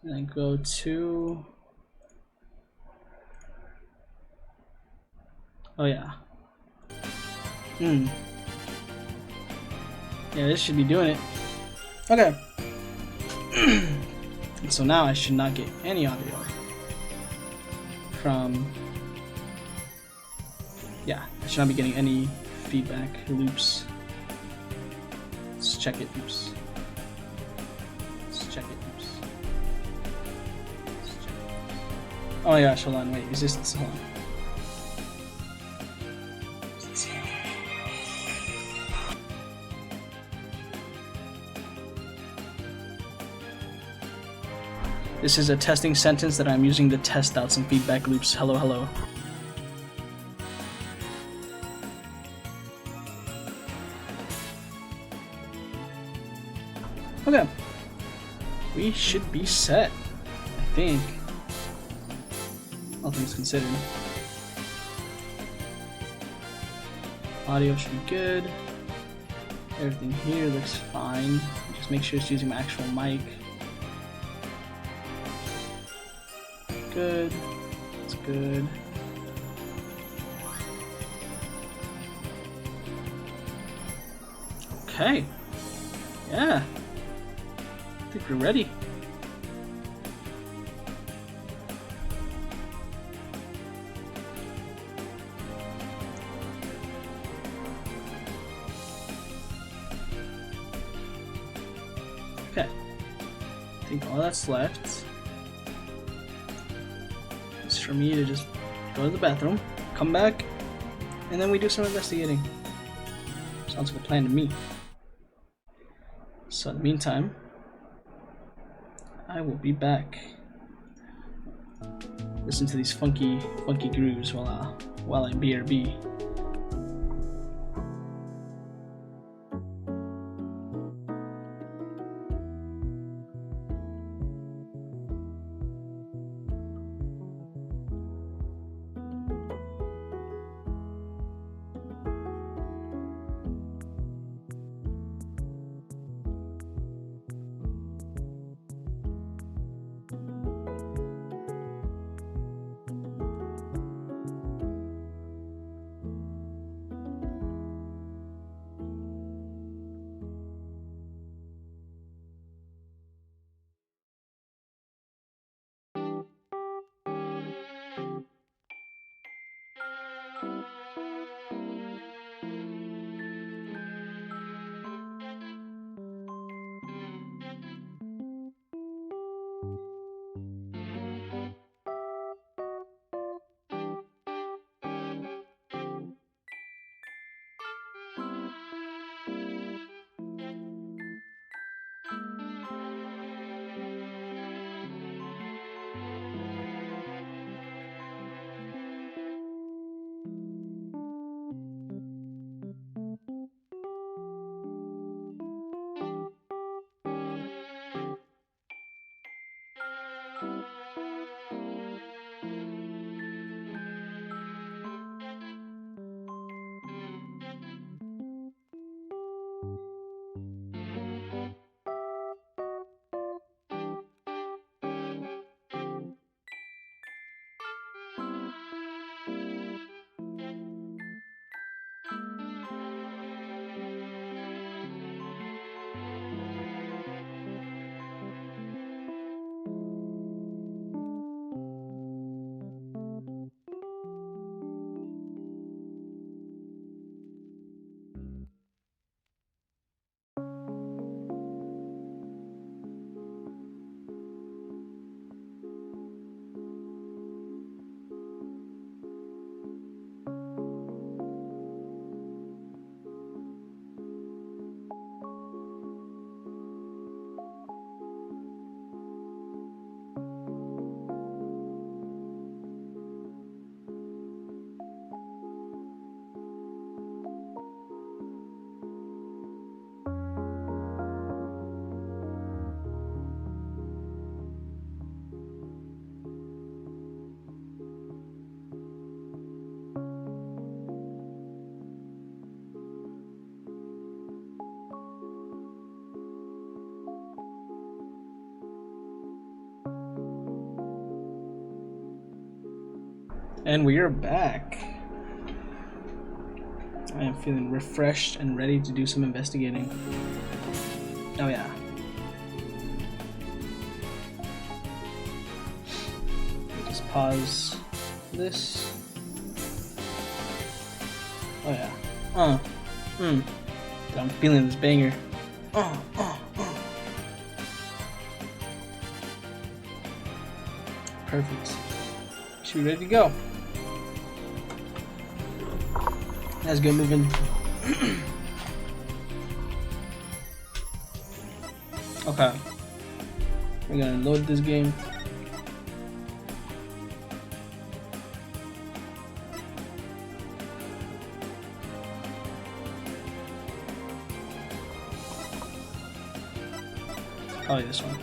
And then go to, oh yeah. Yeah, this should be doing it. Okay. And so now I should not get any audio from, yeah, I should not be getting any feedback loops. Let's check it, oops. Let's check it, oops. Let's check it. Oh my gosh, hold on, wait, is this, hold on. This is a testing sentence that I'm using to test out some feedback loops. Hello, hello. Okay. We should be set, I think. All things considered. Audio should be good. Everything here looks fine. Just make sure it's using my actual mic. Good. It's good. Okay. Yeah. I think we're ready. Okay. I think all that's left is for me to just go to the bathroom, come back, and then we do some investigating. Sounds like a plan to me. So in the meantime, I will be back. Listen to these funky grooves while I BRB. And we are back. I am feeling refreshed and ready to do some investigating. Oh yeah. Just pause this. Oh yeah. I'm feeling this banger. Perfect. Should we ready to go? Let's go moving. Okay. We're gonna load this game. Probably this one.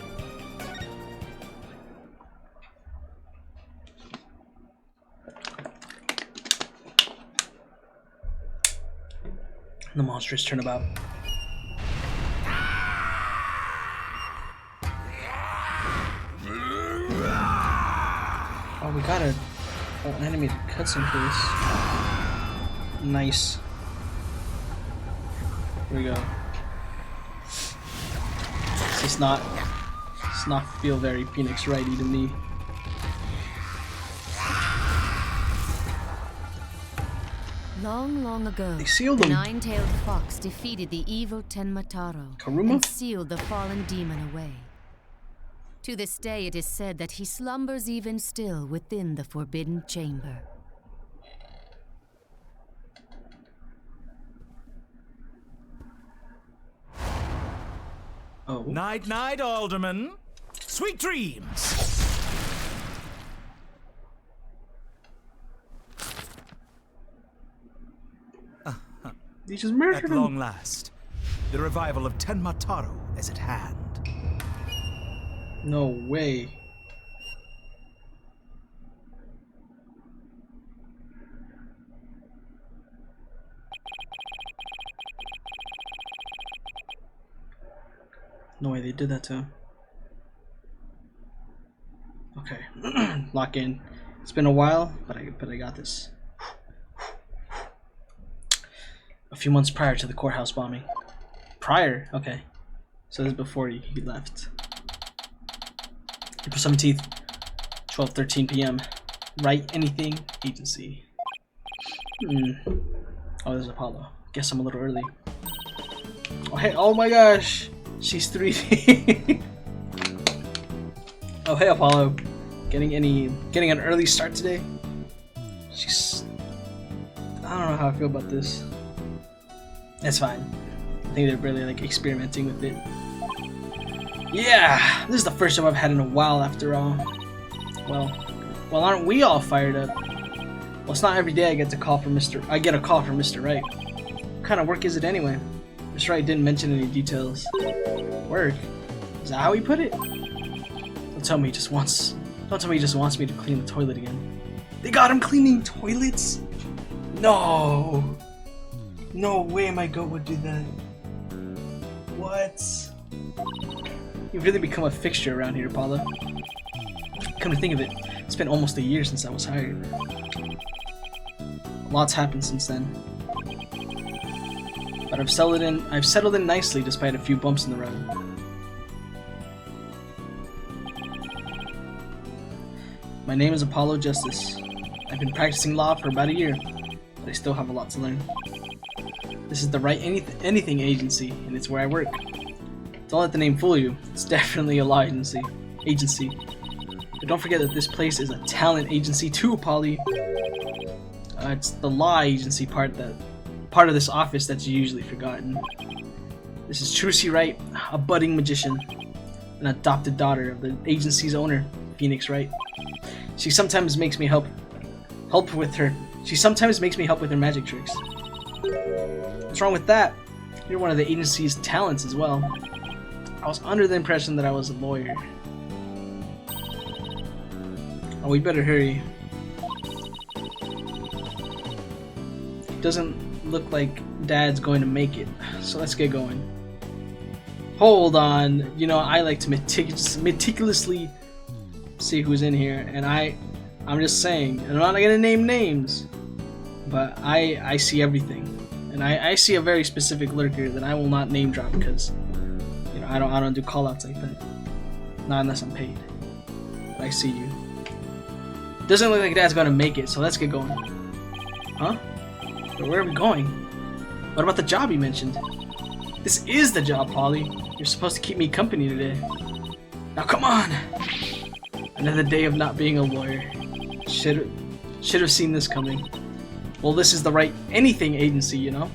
The monstrous turnabout. Oh, we got an animated cutscene for this. Nice. Here we go. Does not feel very Phoenix Wrighty to me. Long, long ago, They sealed the them. nine-tailed fox defeated the evil Tenmataro Karuma? and sealed the fallen demon away. To this day, it is said that he slumbers even still within the Forbidden Chamber. Oh. Night, night, Alderman. Sweet dreams. They just murdered At him. long last, the revival of Tenmataro is at hand. No way. No way they did that to him. Okay. Lock in. It's been a while, but I got this. A few months prior to the courthouse bombing. Prior? Okay. So this is before he left. April 17th, 12:13 p.m. Write anything, agency. Oh, there's Apollo. Guess I'm a little early. Oh, hey, oh my gosh! She's 3D. Oh, hey, Apollo. Getting an early start today? She's... I don't know how I feel about this. That's fine. I think they're really like experimenting with it. Yeah, this is the first job I've had in a while after all. Well, aren't we all fired up? Well, it's not every day I get a call from Mr. Wright. What kind of work is it anyway? Mr. Wright didn't mention any details. Work? Is that how he put it? Don't tell me he just wants me to clean the toilet again. They got him cleaning toilets? No! No way my goat would do that. What? You've really become a fixture around here, Apollo. Come to think of it, it's been almost a year since I was hired. A lot's happened since then. But I've settled in nicely despite a few bumps in the road. My name is Apollo Justice. I've been practicing law for about a year, but I still have a lot to learn. This is the Write Anything agency, and it's where I work. Don't let the name fool you. It's definitely a law agency. But don't forget that this place is a talent agency too, Polly. It's the law agency part of this office that's usually forgotten. This is Trucy Wright, a budding magician, an adopted daughter of the agency's owner, Phoenix Wright. She sometimes makes me help with her magic tricks. What's wrong with that? You're one of the agency's talents as well. I was under the impression that I was a lawyer. Oh, we better hurry. Doesn't look like Dad's going to make it, so let's get going. Hold on, you know I like to meticulously see who's in here, and I I'm just saying. I'm not gonna name names, but I see everything, and I see a very specific lurker that I will not name drop because, you know, I don't do callouts like that. Not unless I'm paid. But I see you. Doesn't look like Dad's gonna make it, so let's get going. Huh? Where are we going? What about the job you mentioned? This is the job, Polly. You're supposed to keep me company today. Now come on! Another day of not being a lawyer. Should have seen this coming. Well, this is the right anything agency, you know?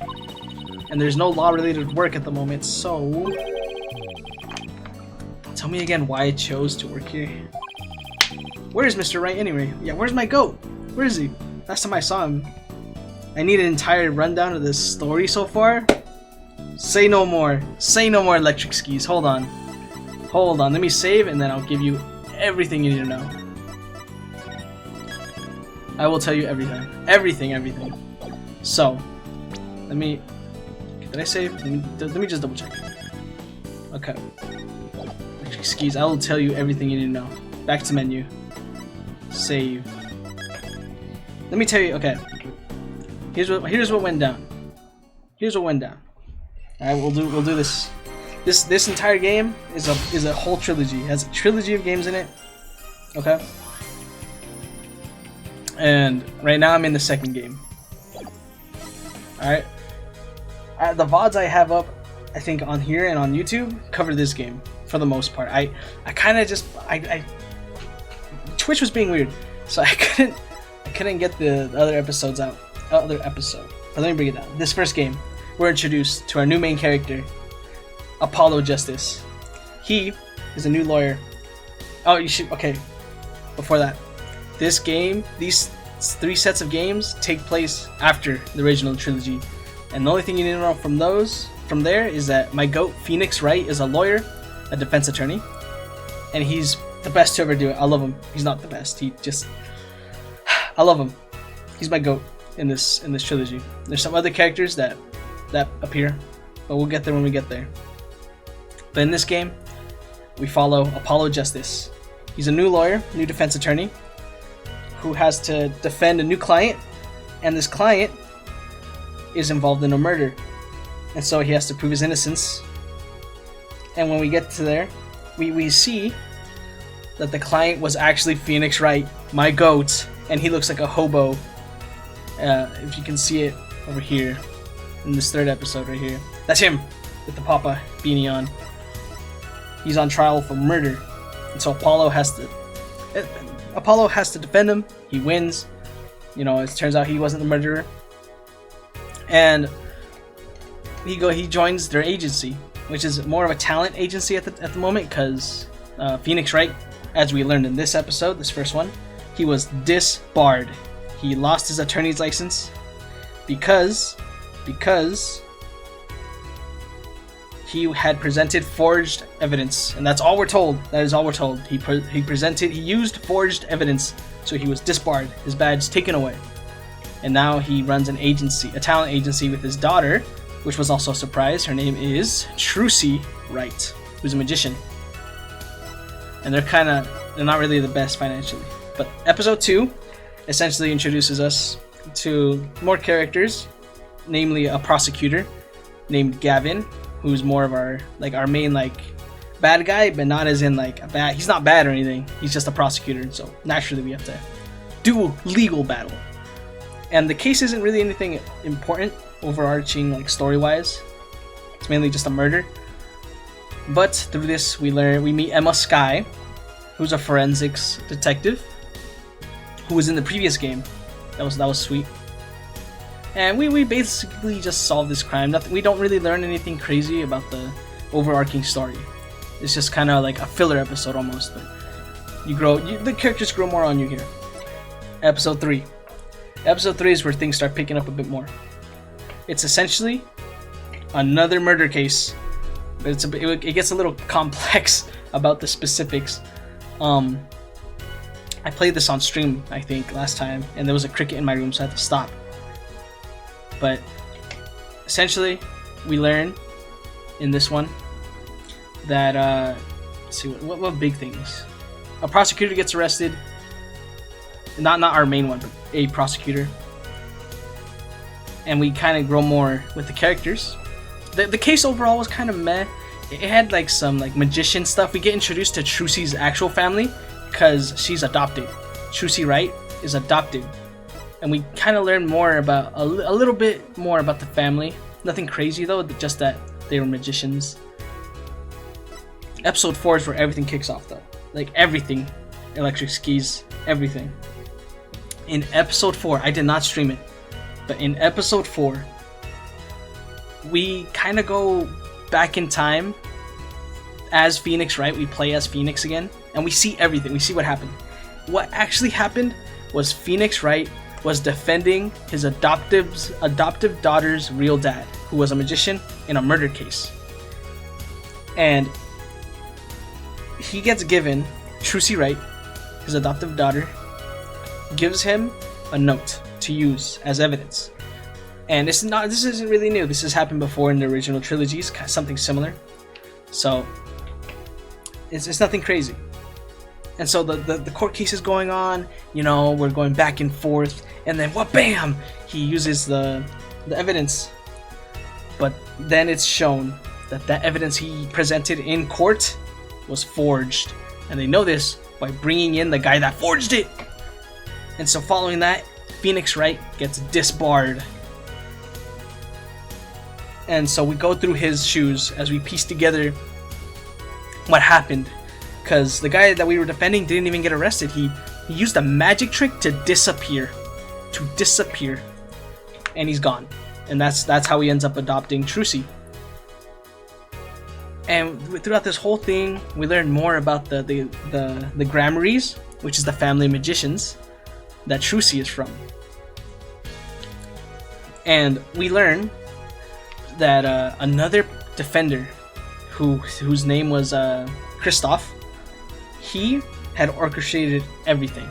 And there's no law-related work at the moment, so... Tell me again why I chose to work here. Where is Mr. Wright anyway? Yeah, where's my goat? Where is he? Last time I saw him. I need an entire rundown of this story so far. Say no more. Say no more, Electric Skis. Hold on. Hold on. Let me save and then I'll give you everything you need to know. I will tell you everything. Everything. So, let me... Did I save? Let me just double check. Okay. Electric Skis, I will tell you everything you need to know. Back to menu. Save. Let me tell you, okay. Here's what went down. Here's what went down. Alright, we'll do this. This entire game is a whole trilogy. It has a trilogy of games in it. Okay? And right now I'm in the second game. Alright? The VODs I have up, I think on here and on YouTube, cover this game for the most part. I kind of just Twitch was being weird, so I couldn't get the other episodes out. But let me bring it down. This first game, we're introduced to our new main character, Apollo Justice. He is a new lawyer. Oh, you should. Okay. Before that, this game, these 3 sets of games take place after the original trilogy, and the only thing you need to know from there is that my goat Phoenix Wright is a lawyer, a defense attorney, and he's the best to ever do it. I love him. He's not the best. I love him. He's my goat in this trilogy. There's some other characters that appear, but we'll get there when we get there. But in this game, we follow Apollo Justice. He's a new lawyer, new defense attorney, who has to defend a new client, and this client is involved in a murder, and so he has to prove his innocence. And when we get to there, we see that the client was actually Phoenix Wright, my goat, and he looks like a hobo. If you can see it over here in this 3rd episode right here, that's him with the Papa beanie on. He's on trial for murder, and so Apollo has to defend him. He wins. You know, it turns out he wasn't the murderer, and he joins their agency, which is more of a talent agency at the moment, because Phoenix Wright, as we learned in this episode, this first one, he was disbarred. He lost his attorney's license because he had presented forged evidence, and that's all we're told. That is all we're told. He used forged evidence, so he was disbarred. His badge taken away, and now he runs an agency, a talent agency, with his daughter, which was also a surprise. Her name is Trucy Wright, who's a magician, and they're not really the best financially. But episode 2 essentially introduces us to more characters, namely a prosecutor named Gavin, who's more of our main bad guy, but not as in he's not bad or anything. He's just a prosecutor, so naturally we have to do legal battle. And the case isn't really anything important, overarching story-wise. It's mainly just a murder. But through this we meet Emma Skye, who's a forensics detective, who was in the previous game. That was sweet. And we basically just solve this crime. We don't really learn anything crazy about the overarching story. It's just kind of like a filler episode almost, but the characters grow more on you here. Episode 3. Episode 3 is where things start picking up a bit more. It's essentially another murder case, but it gets a little complex about the specifics. I played this on stream, I think, last time, and there was a cricket in my room, so I had to stop. But essentially, we learn in this one that let's see what big things. A prosecutor gets arrested not our main one, but a prosecutor. And we kind of grow more with the characters. The case overall was kind of meh. It had like some like magician stuff. We get introduced to Trucy's actual family because she's adopted. Trucy Wright is adopted, and we kind of learn more about a little bit more about the family. Nothing crazy though, just that they were magicians. Episode 4 is where everything kicks off though. Like everything. Electric skis, everything. In episode 4, I did not stream it, but in episode 4, we kind of go back in time as Phoenix Wright. We play as Phoenix again, and we see everything. We see what happened. What actually happened was Phoenix Wright was defending his adoptive daughter's real dad, who was a magician in a murder case. And he gets given, Trucy Wright, his adoptive daughter, gives him a note to use as evidence. And this isn't really new. This has happened before in the original trilogies, something similar. So it's nothing crazy. And so the court case is going on, you know, we're going back and forth, and then what, bam, he uses the evidence. But then it's shown that evidence he presented in court was forged, and they know this by bringing in the guy that forged it. And so following that, Phoenix Wright gets disbarred. And so we go through his shoes as we piece together what happened, because the guy that we were defending didn't even get arrested. He used a magic trick to disappear, and he's gone. And that's how he ends up adopting Trucy. And throughout this whole thing, we learn more about the Gramarys, which is the family of magicians that Trucy is from. And we learn that another defender, whose name was Kristoff, he had orchestrated everything.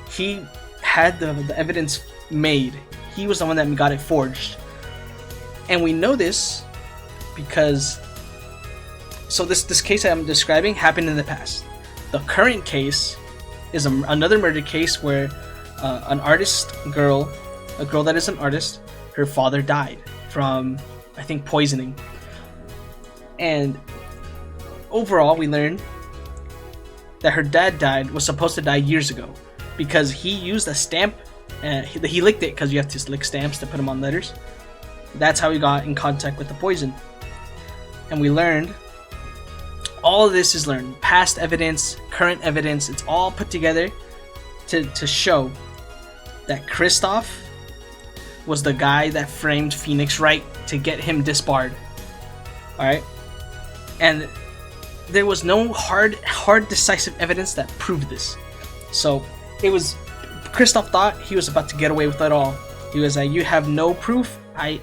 He had the evidence made. He was the one that got it forged. And we know this because this case I'm describing happened in the past. The current case is another murder case where an artist girl, a girl that is an artist, her father died from, I think, poisoning. And overall, we learned that her dad was supposed to die years ago because he used a stamp. He licked it because you have to lick stamps to put them on letters. That's how he got in contact with the poison. And we learned, all of this is learned, past evidence, current evidence, it's all put together to show that Kristoff was the guy that framed Phoenix Wright to get him disbarred. Alright? And there was no hard decisive evidence that proved this. So it was, Kristoff thought he was about to get away with it all. He was like, you have no proof. I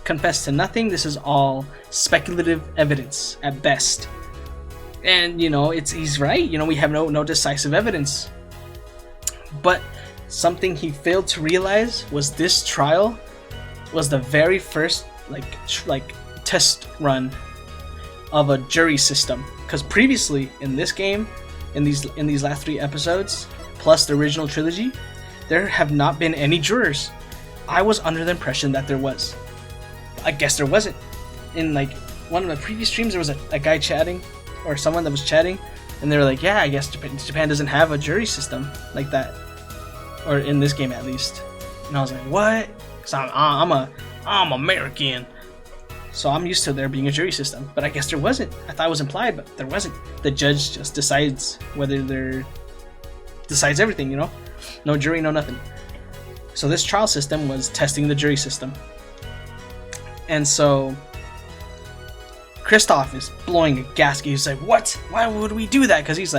confess to nothing. This is all speculative evidence at best. And he's right. We have no decisive evidence. But something he failed to realize was this trial was the very first like test run of a jury system. Because previously in this game, in these last 3 episodes, plus the original trilogy, there have not been any jurors. I was under the impression that there was. I guess there wasn't. In one of the previous streams, there was a guy chatting, or someone that was chatting, and they were like, yeah, I guess Japan doesn't have a jury system like that, or in this game at least. And I was like, what? Because I'm American, so I'm used to there being a jury system. But I guess there wasn't. I thought it was implied, but there wasn't. The judge just decides decides everything, No jury, no nothing. So this trial system was testing the jury system. And so Kristoff is blowing a gasket. He's like, what? Why would we do that? Because he's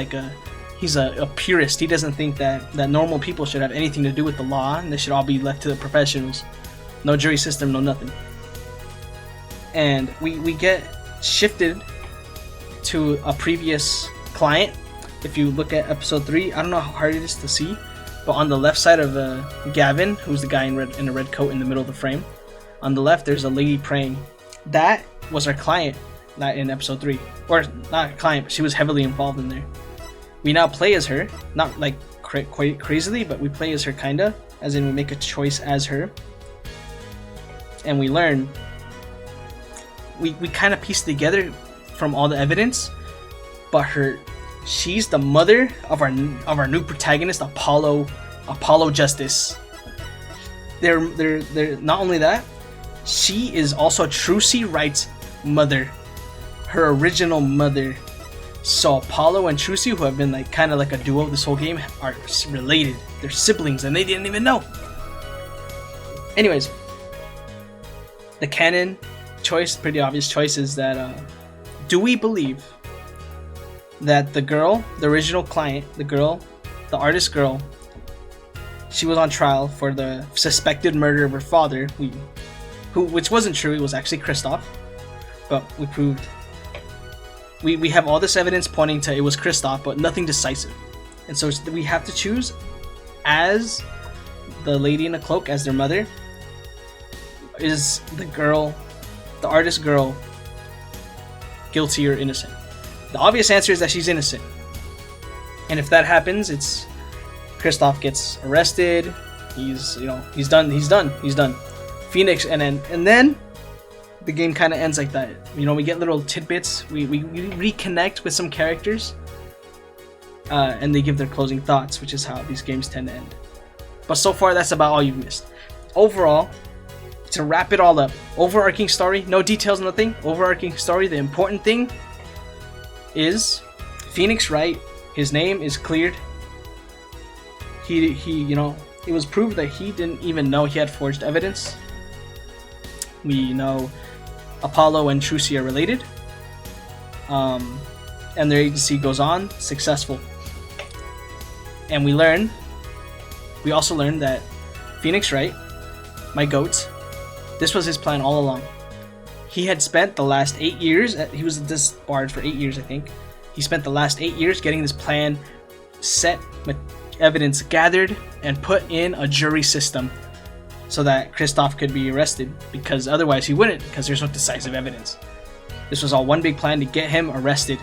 a purist. He doesn't think that normal people should have anything to do with the law, and they should all be left to the professionals. No jury system, no nothing. And we get shifted to a previous client. If you look at episode 3, I don't know how hard it is to see, but on the left side of Gavin, who's the guy in a red coat in the middle of the frame, on the left there's a lady praying. That was our client in episode 3. Or not a client, but she was heavily involved in there. We now play as her, not like quite crazily, but we play as her kinda, as in we make a choice as her, and we learn. We kind of piece together from all the evidence, but she's the mother of our new protagonist, Apollo Justice. They're not only that, she is also Trucy Wright's mother, her original mother. So Apollo and Trucy, who have been like kind of like a duo this whole game, are related. They're siblings, and they didn't even know. Anyways, the canon choice, pretty obvious choice, is that do we believe that the girl, the original client, the artist girl, she was on trial for the suspected murder of her father, which wasn't true, it was actually Kristoff, but we proved, we have all this evidence pointing to it was Kristoff, but nothing decisive. And so we have to choose as the lady in a cloak, as their mother. Is the girl, the artist girl, guilty or innocent? The obvious answer is that she's innocent. And if that happens, it's Kristoff gets arrested. He's done. Phoenix, and then the game kind of ends like that. We get little tidbits. We reconnect with some characters, and they give their closing thoughts, which is how these games tend to end. But so far, that's about all you've missed. Overall, to wrap it all up, overarching story, no details, nothing. Overarching story, the important thing is Phoenix Wright. His name is cleared. It was proved that he didn't even know he had forged evidence. We know Apollo and Trucy are related, and their agency goes on successful. And we also learned that Phoenix Wright, my goat, this was his plan all along. He had spent the last 8 years, he was disbarred for 8 years, I think. He spent the last 8 years getting this plan set, evidence gathered, and put in a jury system so that Kristoff could be arrested, because otherwise he wouldn't, because there's no decisive evidence. This was all one big plan to get him arrested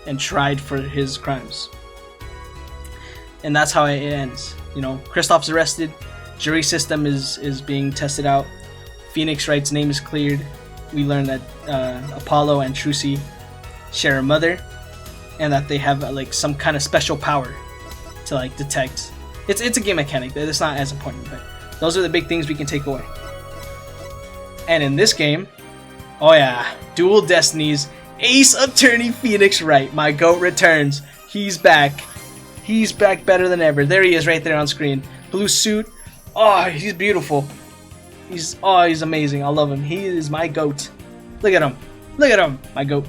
and tried for his crimes. And that's how it ends. Kristoff's arrested, jury system is being tested out, Phoenix Wright's name is cleared. We learn that Apollo and Trucy share a mother, and that they have some kind of special power to detect. It's a game mechanic. That's not as important, but those are the big things we can take away. And in this game, oh yeah, Dual Destinies, Ace Attorney Phoenix Wright, my GOAT returns. He's back. He's back better than ever. There he is right there on screen. Blue suit. Oh, he's beautiful. He's amazing. I love him. He is my GOAT. Look at him. Look at him. My GOAT.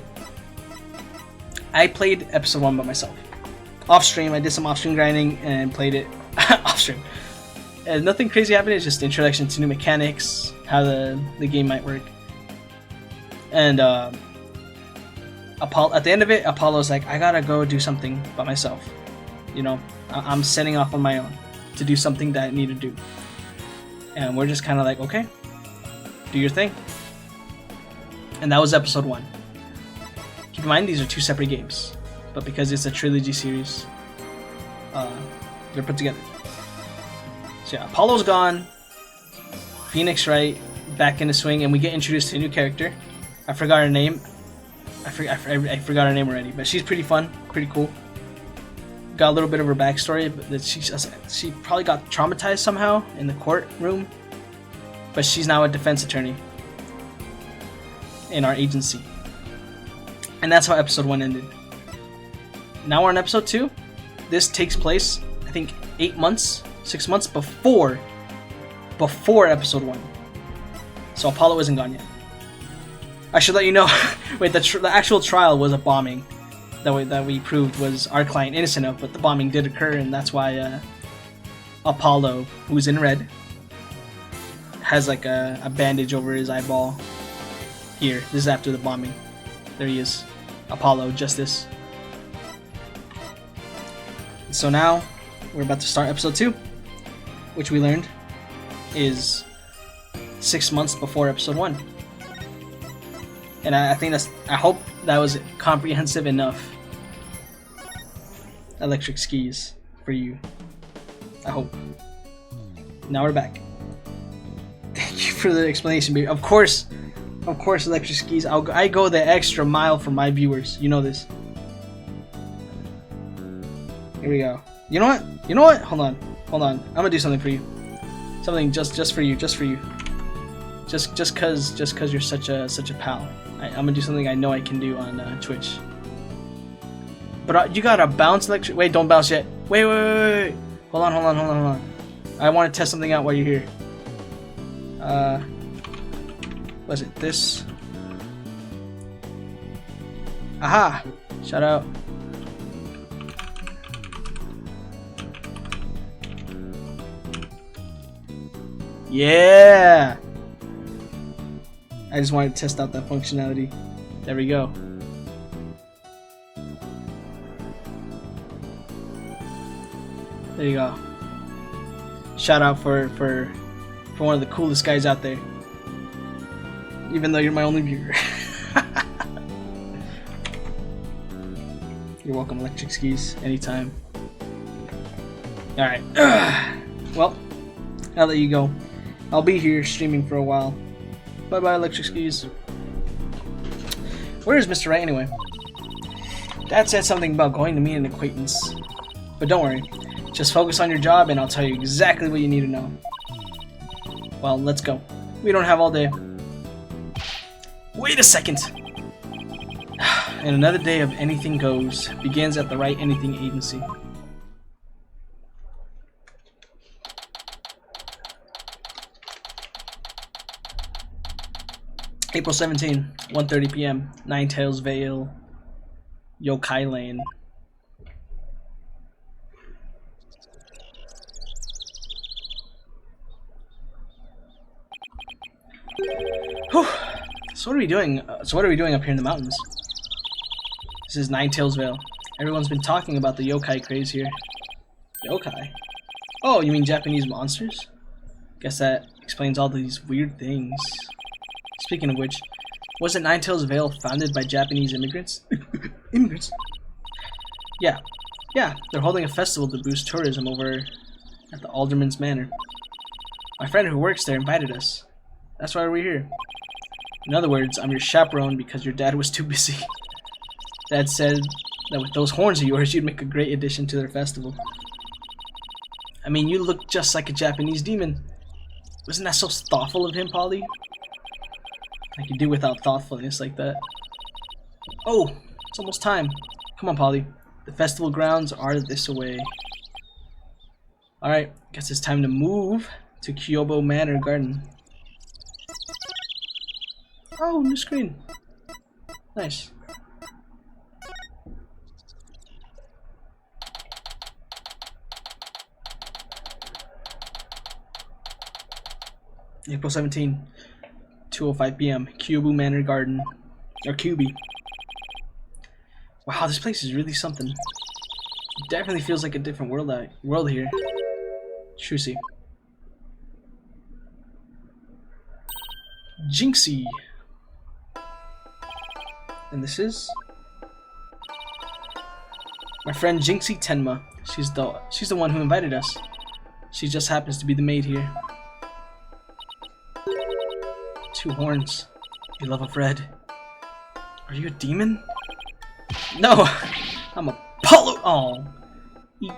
I played episode 1 by myself. Off stream, I did some off stream grinding and played it off stream. And nothing crazy happened. It's just introduction to new mechanics, how the game might work. And at the end of it, Apollo's like, I gotta go do something by myself. I'm setting off on my own to do something that I need to do. And we're just kind of like, okay, do your thing. And that was episode 1. Keep in mind, these are 2 separate games, but because it's a trilogy series, they're put together. So yeah, Apollo's gone, Phoenix Wright back in the swing, and we get introduced to a new character. I forgot her name. I forgot her name already, but she's pretty fun, pretty cool. Got a little bit of her backstory, but that she probably got traumatized somehow in the courtroom, but she's now a defense attorney in our agency. And that's how episode 1 ended. Now we're on episode 2. This takes place, I think, 6 months before episode 1. So Apollo isn't gone yet. I should let you know, wait, the actual trial was a bombing that we proved was our client innocent of, but the bombing did occur, and that's why Apollo, who's in red, has like a bandage over his eyeball. Here, this is after the bombing. There he is, Apollo Justice. So now we're about to start episode 2, which we learned is 6 months before episode 1. And I hope that was comprehensive enough electric skis for you. I hope. Now we're back. Thank you for the explanation, baby. Of course, electric skis. I go the extra mile for my viewers. You know this. Here we go. You know what? You know what? Hold on. I'm gonna do something for you. Something just for you. Just cause you're such a pal. I'm gonna do something I know I can do on Twitch. But you gotta bounce electric. Wait, don't bounce yet. Wait. Hold on. I want to test something out while you're here. Was it this? Aha! Shout out. Yeah! I just wanted to test out that functionality. There we go. There you go. Shout out for one of the coolest guys out there. Even though you're my only viewer. You're welcome, electric skis, anytime. Alright. Well, I'll let you go. I'll be here streaming for a while. Bye bye, electric skis. Where is Mr. Right anyway? Dad said something about going to meet an acquaintance. But don't worry. Just focus on your job and I'll tell you exactly what you need to know. Well, let's go. We don't have all day. Wait a second! And another day of Anything Goes begins at the Right Anything Agency. April 17, 1:30 p.m. Ninetales Vale, Yokai Lane. Whew. So what are we doing? What are we doing up here in the mountains? This is Ninetales Vale. Everyone's been talking about the yokai craze here. Yokai? Oh, you mean Japanese monsters? Guess that explains all these weird things. Speaking of which, wasn't Ninetales Vale founded by Japanese immigrants? Immigrants? Yeah, they're holding a festival to boost tourism over at the Alderman's Manor. My friend who works there invited us. That's why we're here. In other words, I'm your chaperone because your dad was too busy. Dad said that with those horns of yours, you'd make a great addition to their festival. I mean, you look just like a Japanese demon. Wasn't that so thoughtful of him, Polly? I could do without thoughtfulness like that. Oh, it's almost time. Come on, Polly. The festival grounds are this way. Alright, guess it's time to move to Kyobo Manor Garden. Oh, new screen. Nice. April 17, 2:05 p.m. Kyobo Manor Garden. Or Kyubi. Wow, this place is really something. It definitely feels like a different world here. Trucy. Jinxie. And this is my friend Jinxie Tenma. She's the one who invited us. She just happens to be the maid here. 2 horns. You love of red. Are you a demon? No, I'm Apollo. Oh, he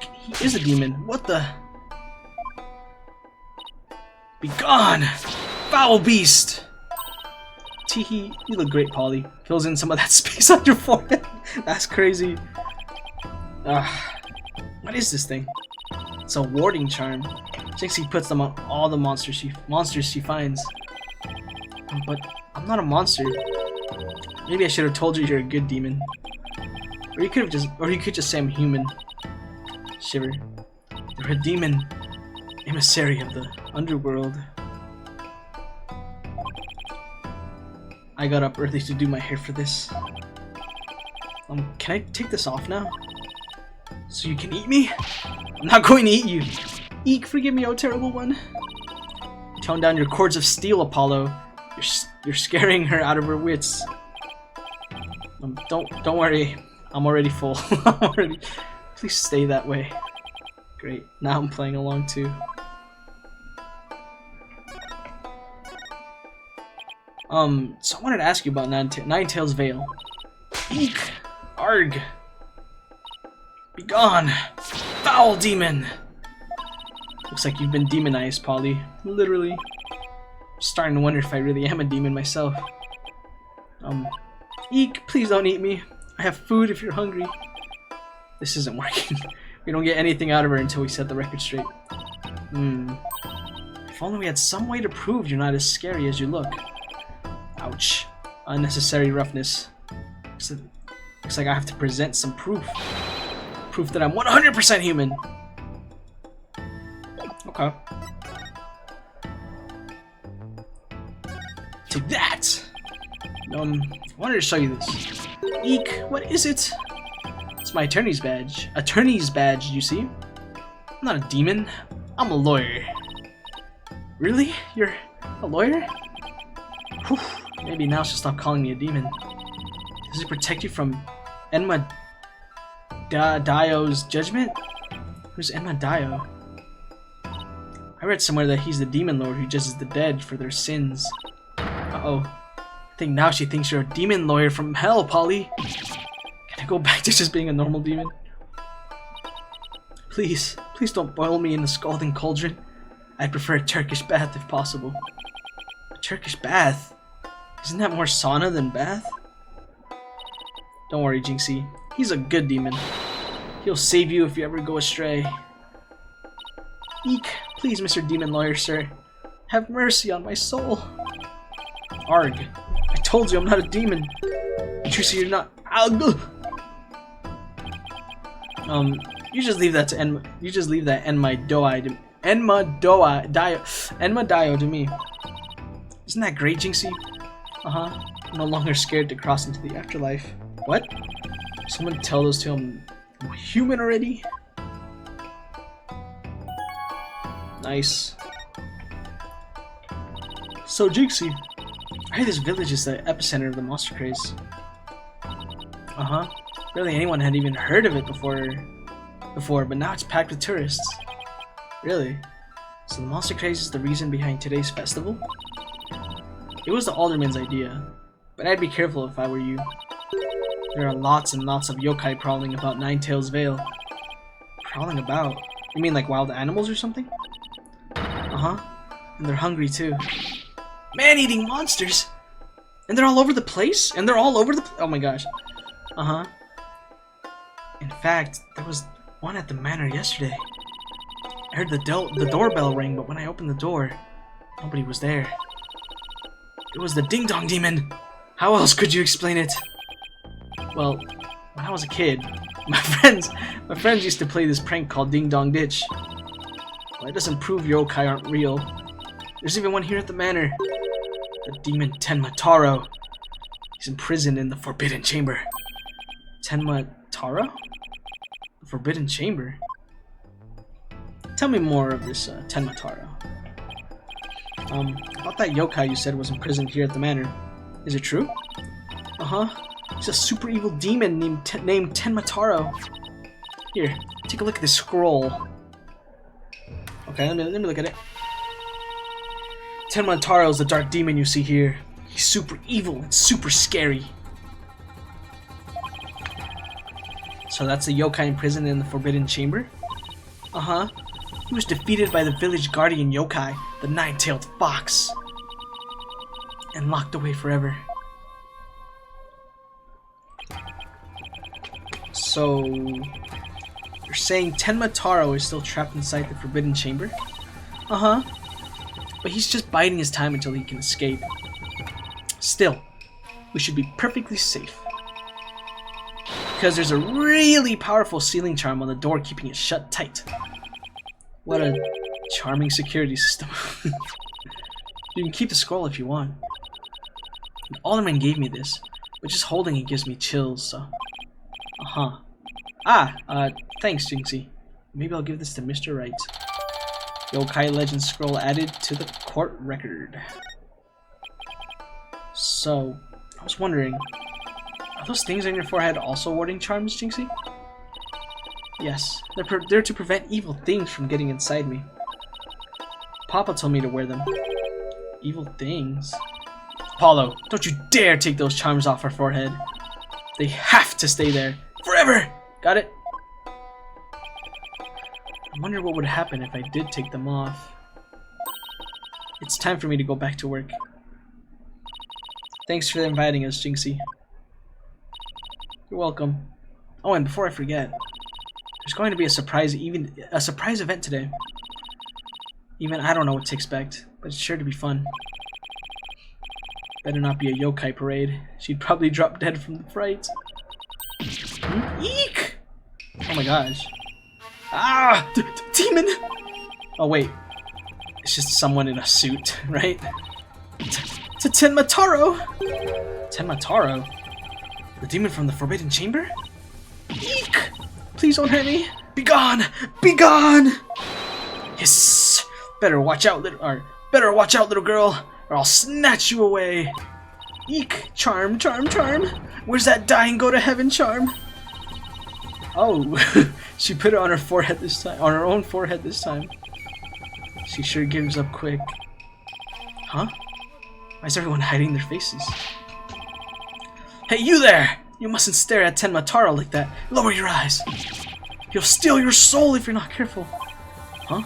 is a demon. What the? Be gone, foul beast. Teehee, you look great, Polly. Fills in some of that space on your forehead. That's crazy. What is this thing? It's a warding charm. Jinxie puts them on all the monsters she finds. But I'm not a monster. Maybe I should have told you you're a good demon. Or you could just say I'm human. Shiver. You're a demon. Emissary of the underworld. I got up early to do my hair for this. Can I take this off now? So you can eat me? I'm not going to eat you. Eek, forgive me, oh terrible one. Tone down your cords of steel, Apollo. You're scaring her out of her wits. Don't worry. I'm already full. Please stay that way. Great. Now I'm playing along too. So I wanted to ask you about Ninetales Vale. Eek! Arg! Be gone! Foul demon! Looks like you've been demonized, Polly. Literally. I'm starting to wonder if I really am a demon myself. Eek, please don't eat me. I have food if you're hungry. This isn't working. We don't get anything out of her until we set the record straight. If only we had some way to prove you're not as scary as you look. Ouch. Unnecessary roughness. Looks like I have to present some proof. Proof that I'm 100% human. Okay. Take that! I wanted to show you this. Eek, what is it? It's my attorney's badge. Attorney's badge, you see? I'm not a demon. I'm a lawyer. Really? You're a lawyer? Whew. Maybe now she'll stop calling me a demon. Does it protect you from Enma Dio's judgment? Who's Enma Dio? I read somewhere that he's the demon lord who judges the dead for their sins. Uh-oh. I think now she thinks you're a demon lawyer from hell, Polly. Can I go back to just being a normal demon? Please, please don't boil me in the scalding cauldron. I'd prefer a Turkish bath if possible. A Turkish bath? Isn't that more sauna than bath? Don't worry, Jinxie. He's a good demon. He'll save you if you ever go astray. Eek, please, Mr. Demon Lawyer, sir. Have mercy on my soul. Arg. I told you I'm not a demon. You see you're not. You just leave that to Enma Dio to me. Isn't that great, Jinxie? I'm no longer scared to cross into the afterlife. What? Someone tell those two I'm human already? Nice. So, Jinxie, I heard this village is the epicenter of the monster craze. Barely anyone had even heard of it before, but now it's packed with tourists. Really? So the monster craze is the reason behind today's festival? It was the alderman's idea, but I'd be careful if I were you. There are lots and lots of yokai prowling about Ninetales Vale. Prowling about? You mean like wild animals or something? And they're hungry too. Man-eating monsters! And they're all over the place? Oh my gosh. In fact, there was one at the manor yesterday. I heard the doorbell ring, but when I opened the door, nobody was there. It was the Ding Dong Demon! How else could you explain it? Well, when I was a kid, my friends used to play this prank called Ding Dong Ditch. Well, it doesn't prove yokai aren't real. There's even one here at the manor. The demon Tenma Taro. He's imprisoned in the Forbidden Chamber. Tenma Taro? The Forbidden Chamber? Tell me more of this Tenma Taro. About that yokai you said was imprisoned here at the manor. Is it true? He's a super evil demon named Tenma Taro. Here, take a look at this scroll. Okay, let me look at it. Tenma Taro is the dark demon you see here. He's super evil and super scary. So that's the yokai imprisoned in the Forbidden Chamber? He was defeated by the village guardian yokai, the Nine-Tailed Fox, and locked away forever. So, you're saying Tenma Taro is still trapped inside the Forbidden Chamber? But he's just biding his time until he can escape. Still, we should be perfectly safe. Because there's a really powerful sealing charm on the door keeping it shut tight. What a charming security system. You can keep the scroll if you want. The alderman gave me this, but just holding it gives me chills, so... Thanks, Jinxie. Maybe I'll give this to Mr. Right. Yokai Legend scroll added to the court record. So, I was wondering, are those things on your forehead also warding charms, Jinxie? Yes, they're to prevent evil things from getting inside me. Papa told me to wear them. Evil things? Apollo, don't you dare take those charms off her forehead. They have to stay there. Forever! Got it? I wonder what would happen if I did take them off. It's time for me to go back to work. Thanks for inviting us, Jinxie. You're welcome. Oh, and before I forget, there's going to be a surprise event today. Even I don't know what to expect, but it's sure to be fun. Better not be a yokai parade. She'd probably drop dead from the fright. Eek! Oh my gosh. Ah! Demon! Oh wait. It's just someone in a suit, right? Tenmataro! Tenmataro? The demon from the Forbidden Chamber? Eek! Please don't hurt me! Be gone! Be gone! Hiss! Better watch out, little girl, or I'll snatch you away. Eek! Charm, charm, charm! Where's that dying go to heaven charm? Oh, she put it on her forehead this time. On her own forehead this time. She sure gives up quick. Huh? Why is everyone hiding their faces? Hey, you there! You mustn't stare at Tenmataro like that. Lower your eyes. He'll steal your soul if you're not careful. Huh?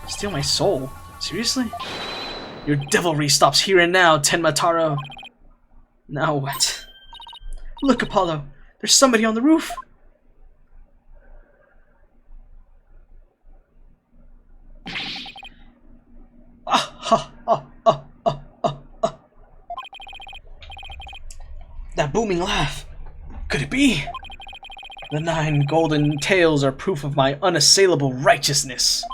Steal my soul? Seriously? Your devilry stops here and now, Tenmataro. Now what? Look, Apollo. There's somebody on the roof. That booming laugh. Could it be? The 9 golden tails are proof of my unassailable righteousness.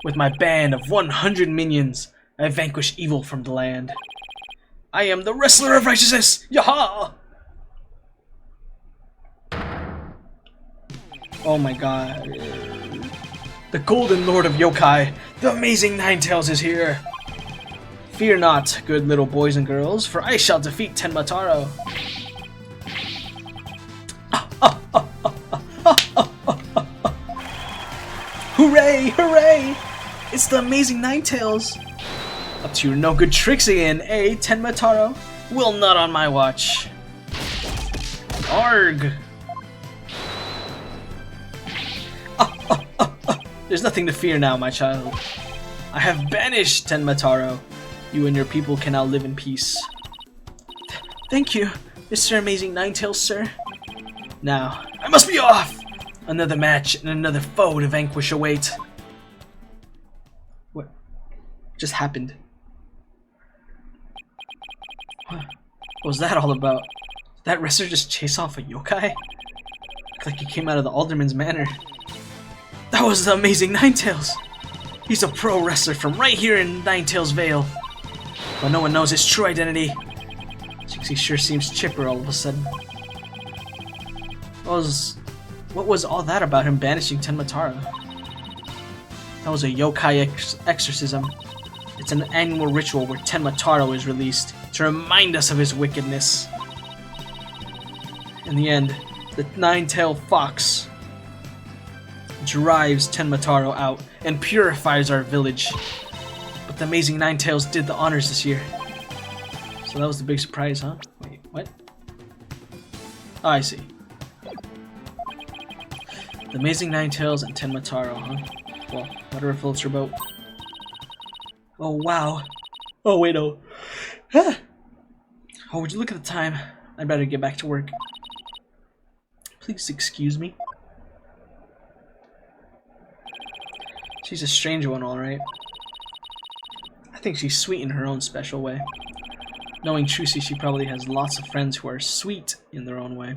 With my band of 100 minions, I vanquish evil from the land. I am the wrestler of righteousness! Yaha! Oh my god. The golden lord of yokai, the amazing Ninetales is here! Fear not, good little boys and girls, for I shall defeat Tenmataro. Hooray! Hooray! It's the amazing Ninetales! Up to your no good tricks again, eh, Tenmataro? Will not on my watch. Arg! There's nothing to fear now, my child. I have banished Tenmataro. You and your people can now live in peace. Thank you, Mr. Amazing Ninetales, sir. Now, I must be off! Another match and another foe to vanquish await. What just happened? What was that all about? Did that wrestler just chase off a yokai? Looked like he came out of the Alderman's Manor. That was the amazing Ninetales! He's a pro wrestler from right here in Ninetales Vale. But no one knows his true identity. Jinxie sure seems chipper all of a sudden. What was all that about him banishing Tenmataro? That was a yokai exorcism. It's an annual ritual where Tenmataro is released to remind us of his wickedness. In the end, the Nine-Tailed Fox drives Tenmataro out and purifies our village. But the amazing Ninetales did the honors this year. So that was the big surprise, huh? Wait, what? Oh, I see. The amazing Ninetales and Tenmataro, huh? Well, whatever floats your boat. Oh, wow. Oh, wait, oh. Oh, would you look at the time? I'd better get back to work. Please excuse me. She's a strange one, alright. I think she's sweet in her own special way. Knowing Trucy, she probably has lots of friends who are sweet in their own way.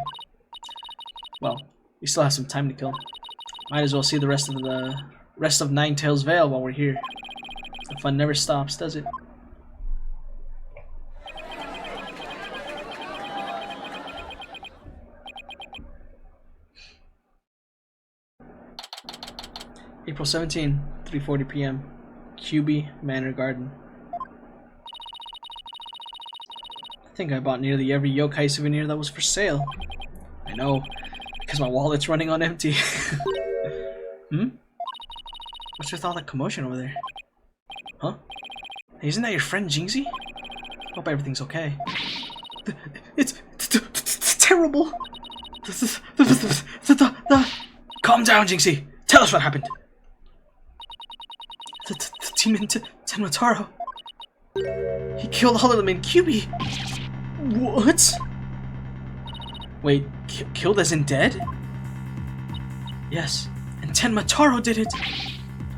Well, we still have some time to kill. Might as well see the rest of Ninetales Vale while we're here. The fun never stops, does it? April 17, 3:40 p.m. Kyubi Manor Garden. I think I bought nearly every yokai souvenir that was for sale. I know. I Because my wallet's running on empty. Hmm? What's with all the commotion over there? Huh? Hey, isn't that your friend Jinxie? Hope everything's okay. It's terrible. Calm down, Jinxie. Tell us what happened. The demon Tenmataro. He killed all of them in QB. What? Wait, killed as in dead? Yes, and Tenmataro did it.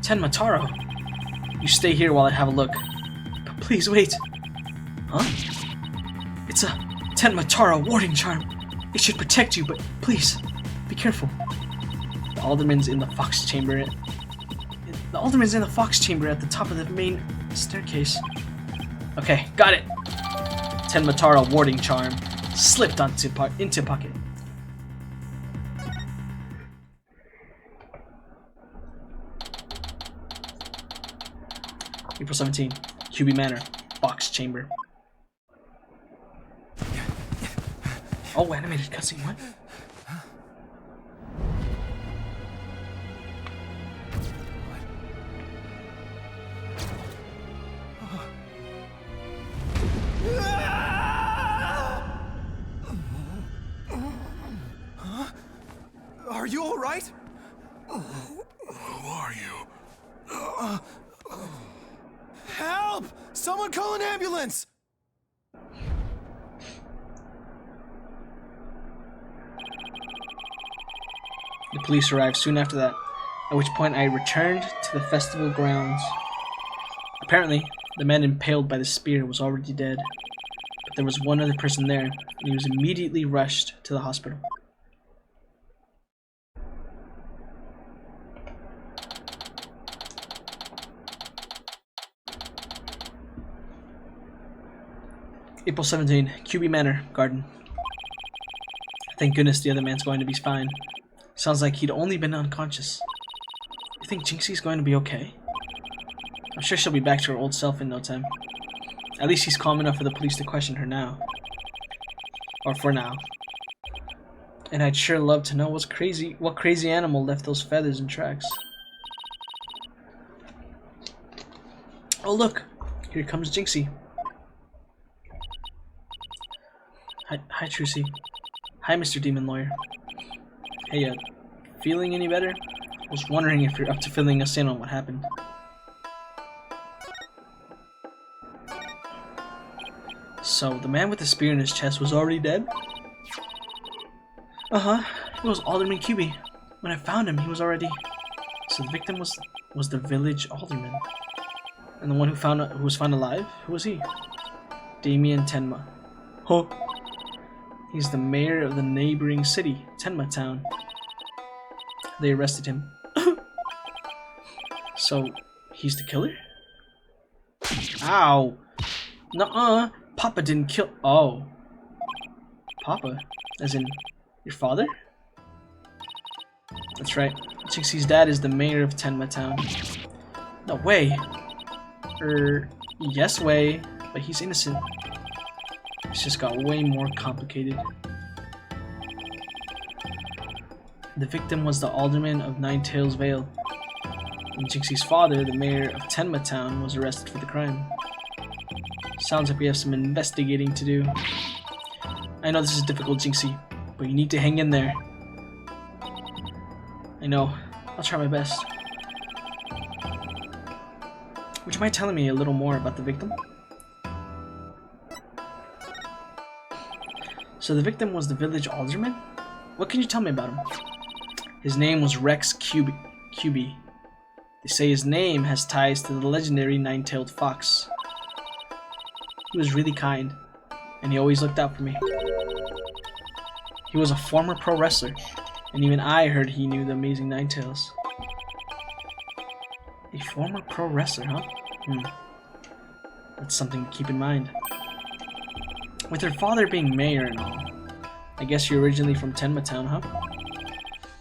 Tenmataro? You stay here while I have a look. But please wait. Huh? It's a Tenmataro warding charm. It should protect you, but please, be careful. The Alderman's in the Fox Chamber. The Alderman's in the Fox Chamber at the top of the main staircase. Okay, got it. Tenmataro warding charm slipped into pocket. April 17, QB Manor, Fox Chamber. Oh, animated cutscene, what? Are you all right? Who are you? Help! Someone call an ambulance! The police arrived soon after that, at which point I returned to the festival grounds. Apparently, the man impaled by the spear was already dead, but there was one other person there, and he was immediately rushed to the hospital. April 17, QB Manor, Garden. Thank goodness the other man's going to be fine. Sounds like he'd only been unconscious. You think Jinxie's going to be okay? I'm sure she'll be back to her old self in no time. At least she's calm enough for the police to question her now. Or for now. And I'd sure love to know what crazy animal left those feathers and tracks. Oh look! Here comes Jinxie. Hi Trucy. Hi Mr. Demon Lawyer. Hey, feeling any better? I was wondering if you're up to filling us in on what happened. So, the man with the spear in his chest was already dead? Uh-huh. It was Alderman QB. When I found him, he was already... So the victim was the village alderman. And the one who was found alive? Who was he? Damien Tenma. Huh? He's the mayor of the neighboring city, Tenma Town. They arrested him. So, he's the killer? Ow! Nuh-uh! Papa didn't kill- Oh. Papa? As in, your father? That's right. Jinxie's dad is the mayor of Tenma Town. No way! Yes way, but he's innocent. It's just got way more complicated. The victim was the alderman of Ninetales Vale, and Jinxie's father, the mayor of Tenma Town, was arrested for the crime. Sounds like we have some investigating to do. I know this is difficult, Jinxie, but you need to hang in there. I know. I'll try my best. Would you mind telling me a little more about the victim? So the victim was the village alderman? What can you tell me about him? His name was Rex QB. They say his name has ties to the legendary nine-tailed fox. He was really kind, and he always looked out for me. He was a former pro wrestler, and even I heard he knew the amazing Ninetales. A former pro wrestler, huh? That's something to keep in mind. With her father being mayor and all, I guess you're originally from Tenma Town, huh?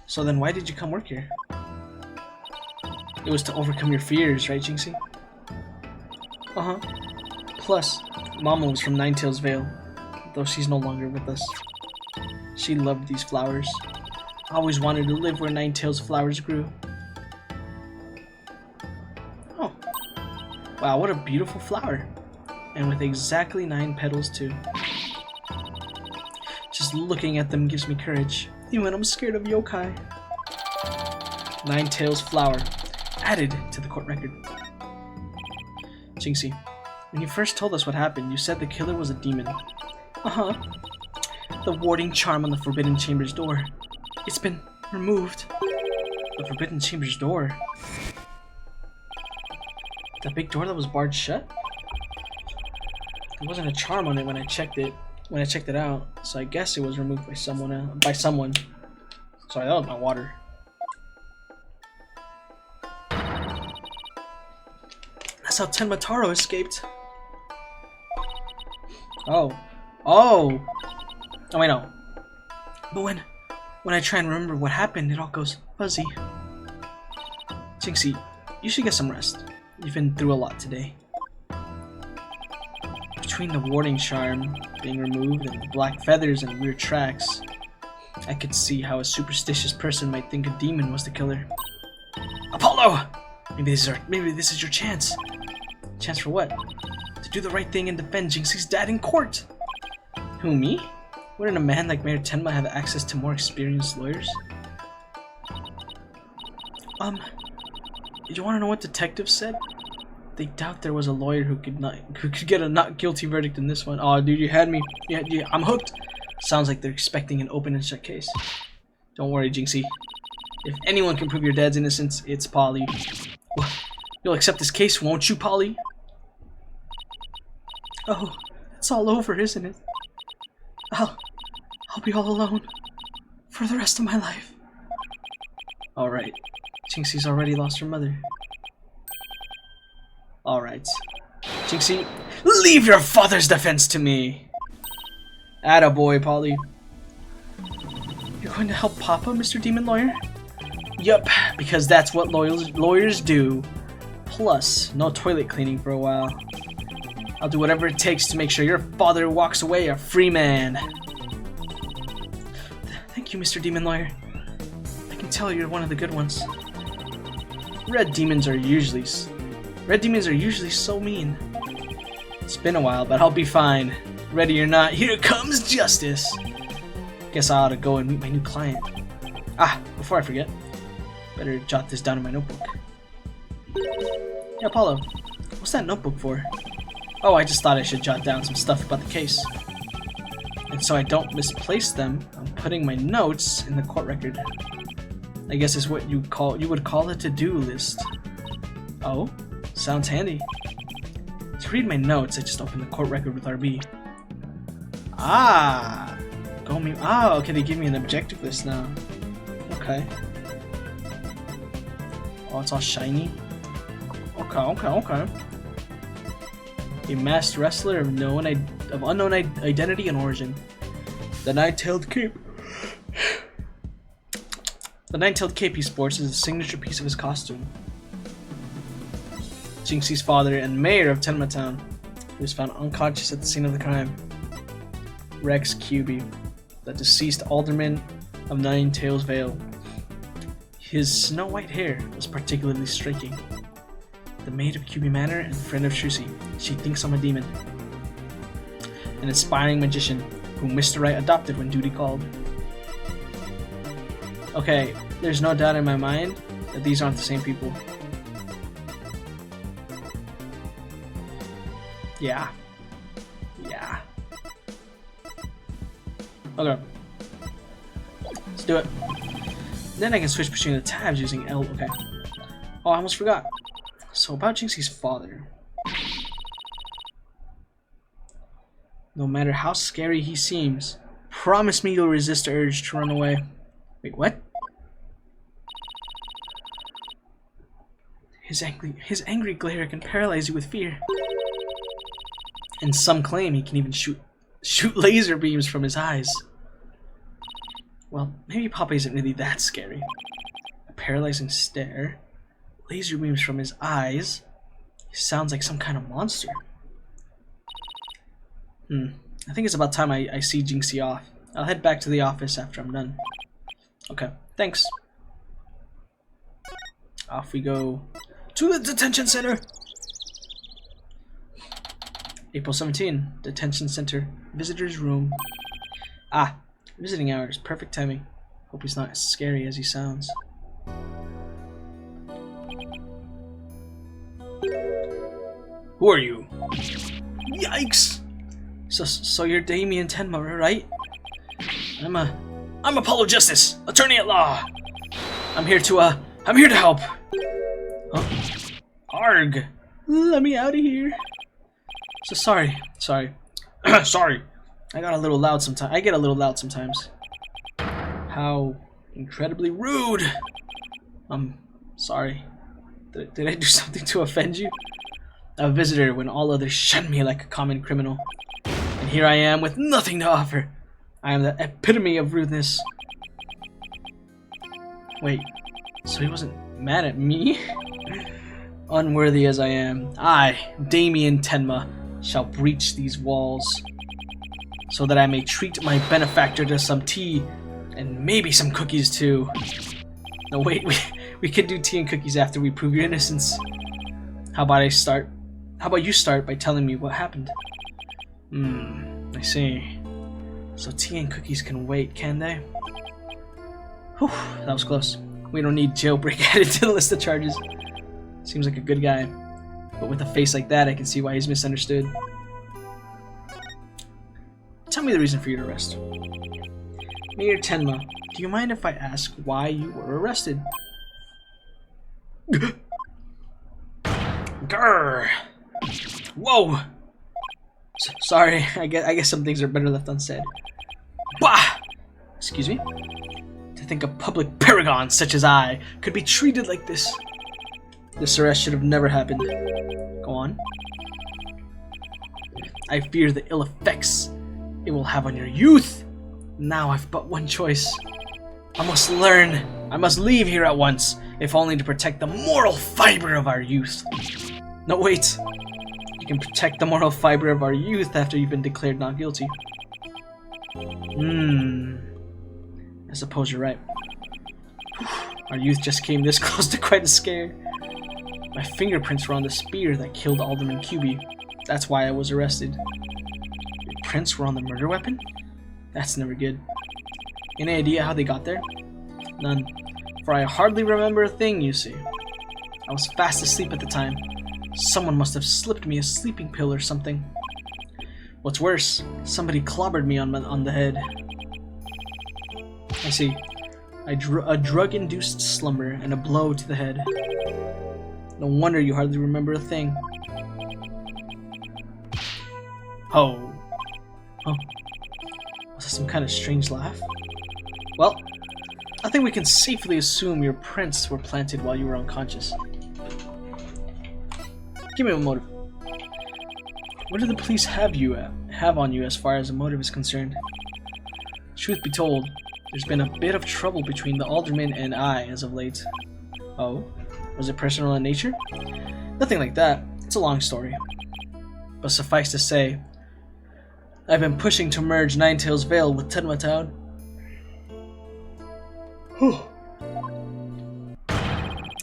So then why did you come work here? It was to overcome your fears, right, Jinxie? Uh-huh. Plus, Mama was from Ninetales Vale, though she's no longer with us. She loved these flowers. I always wanted to live where Ninetales flowers grew. Oh. Wow, what a beautiful flower. And with exactly 9 petals too. Just looking at them gives me courage, even when I'm scared of yokai. Ninetales flower. Added to the court record. Jinxie, when you first told us what happened, you said the killer was a demon. Uh-huh. The warding charm on the Forbidden Chamber's door. It's been removed. The Forbidden Chamber's door? The big door that was barred shut? There wasn't a charm on it when I checked it out, so I guess it was removed by someone Sorry, that was my water. That's how Tenma Taro escaped. Oh, wait, no. But when I try and remember what happened, it all goes fuzzy. Jinxie, you should get some rest. You've been through a lot today. Between the warding charm being removed and the black feathers and weird tracks, I could see how a superstitious person might think a demon was the killer. Apollo! Maybe this is your chance. Chance for what? To do the right thing and defend Jinxie's dad in court! Who, me? Wouldn't a man like Mayor Tenma have access to more experienced lawyers? Did you want to know what detectives said? They doubt there was a lawyer who could get a not guilty verdict in this one. Oh, dude, you had me. Yeah, I'm hooked. Sounds like they're expecting an open and shut case. Don't worry, Jinxie. If anyone can prove your dad's innocence, it's Polly. You'll accept this case, won't you, Polly? Oh, it's all over, isn't it? I'll be all alone for the rest of my life. Alright. Jinxie's already lost her mother. Alright. Jinxie, leave your father's defense to me! Attaboy, Polly. You're going to help Papa, Mr. Demon Lawyer? Yup, because that's what lawyers do. Plus, no toilet cleaning for a while. I'll do whatever it takes to make sure your father walks away a free man. Thank you, Mr. Demon Lawyer. I can tell you're one of the good ones. Red demons are usually so mean. It's been a while, but I'll be fine. Ready or not, here comes justice. Guess I ought to go and meet my new client. Ah, before I forget, better jot this down in my notebook. Hey, Apollo, what's that notebook for? Oh, I just thought I should jot down some stuff about the case. And so I don't misplace them, I'm putting my notes in the court record. I guess it's what you would call a to-do list. Oh, sounds handy. To read my notes, I just opened the court record with RB. Ah, okay, they give me an objective list now. Okay. Oh, it's all shiny. Okay. A masked wrestler of unknown identity and origin. The nine-tailed cape. The nine-tailed cape he sports is a signature piece of his costume. Jinxie's father and mayor of Tenma Town, who was found unconscious at the scene of the crime. Rex Cuby, the deceased alderman of Ninetales Vale. His snow-white hair was particularly striking. The maid of Cuby Manor and friend of Trucy. She thinks I'm a demon. An aspiring magician whom Mr. Right adopted when duty called. Okay, there's no doubt in my mind that these aren't the same people. Yeah. Okay. Let's do it. Then I can switch between the tabs using L. Okay. Oh, I almost forgot. So about Jinxie's father. No matter how scary he seems, promise me you'll resist the urge to run away. Wait, what? His angry glare can paralyze you with fear. And some claim he can even shoot laser beams from his eyes. Well, maybe Papa isn't really that scary. A paralyzing stare, laser beams from his eyes. He sounds like some kind of monster. I think it's about time I see Jinxie off. I'll head back to the office after I'm done. Okay, thanks. Off we go to the detention center. April 17, detention center, visitor's room. Ah, visiting hours, perfect timing. Hope he's not as scary as he sounds. Who are you? Yikes! So you're Damien Tenma, right? I'm Apollo Justice, attorney at law. I'm here to help. Huh? Arg! Let me out of here. So sorry. Sorry. I get a little loud sometimes. How incredibly rude. I'm sorry. Did I do something to offend you? A visitor when all others shun me like a common criminal. And here I am with nothing to offer. I am the epitome of rudeness. Wait, so he wasn't mad at me? Unworthy as I am, I, Damien Tenma, shall breach these walls, so that I may treat my benefactor to some tea, and maybe some cookies too. No wait, we could do tea and cookies after we prove your innocence. How about you start by telling me what happened? I see. So tea and cookies can wait, can they? Whew, that was close. We don't need jailbreak added to the list of charges. Seems like a good guy. But with a face like that, I can see why he's misunderstood. Tell me the reason for your arrest. Mayor Tenma, do you mind if I ask why you were arrested? Grrr! Whoa! Sorry, I guess some things are better left unsaid. Bah! Excuse me? To think a public paragon such as I could be treated like this. This arrest should have never happened. Go on. I fear the ill effects it will have on your youth. Now I've but one choice. I must learn. I must leave here at once, if only to protect the moral fiber of our youth. No, wait. You can protect the moral fiber of our youth after you've been declared not guilty. I suppose you're right. Our youth just came this close to quite a scare. My fingerprints were on the spear that killed Alderman QB. That's why I was arrested. Your prints were on the murder weapon? That's never good. Any idea how they got there? None. For I hardly remember a thing, you see. I was fast asleep at the time. Someone must have slipped me a sleeping pill or something. What's worse, somebody clobbered me on the head. I see. A drug-induced slumber and a blow to the head. No wonder you hardly remember a thing. Oh. Oh. Was that some kind of strange laugh? Well, I think we can safely assume your prints were planted while you were unconscious. Give me a motive. What do the police have on you as far as a motive is concerned? Truth be told, there's been a bit of trouble between the alderman and I as of late. Oh? Was it personal in nature? Nothing like that. It's a long story. But suffice to say, I've been pushing to merge Ninetales Vale with Tenma Town.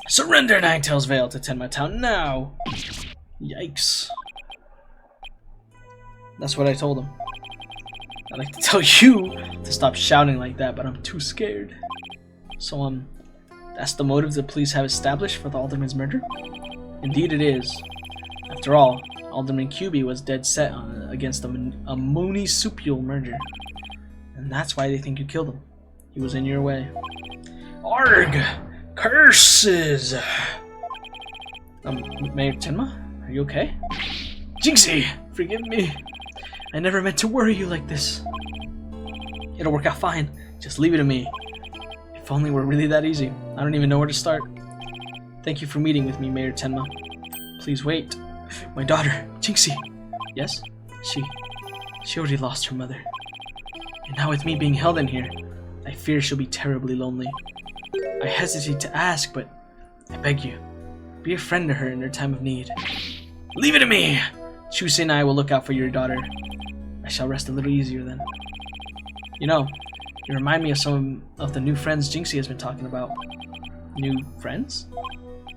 Surrender Ninetales Vale to Tenma Town now! Yikes. That's what I told him. I'd like to tell you to stop shouting like that, but I'm too scared. So, that's the motive the police have established for the Alderman's murder? Indeed it is. After all, Alderman QB was dead set against a municipal murder. And that's why they think you killed him. He was in your way. Arg! Curses! Mayor Tenma? Are you okay? Jinxie! Forgive me. I never meant to worry you like this. It'll work out fine. Just leave it to me. If only it were really that easy. I don't even know where to start. Thank you for meeting with me, Mayor Tenma. Please wait. My daughter, Jinxie. Yes? She already lost her mother. And now with me being held in here, I fear she'll be terribly lonely. I hesitate to ask, but I beg you, be a friend to her in her time of need. Leave it to me! Chusei and I will look out for your daughter. I shall rest a little easier then. You know, You remind me of some of the new friends Jinxie has been talking about. New friends?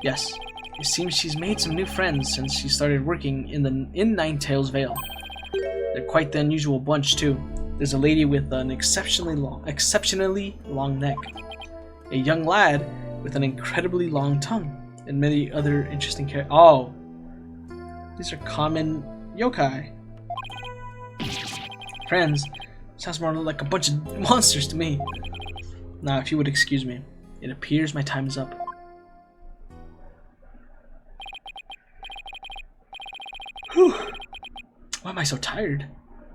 Yes. It seems she's made some new friends since she started working in Ninetales Vale. They're quite the unusual bunch too. There's a lady with an exceptionally long neck, a young lad with an incredibly long tongue, and many other interesting characters. Oh, these are common yokai. Friends, sounds more like a bunch of monsters to me. Now, if you would excuse me, it appears my time is up. Whew. Why am I so tired?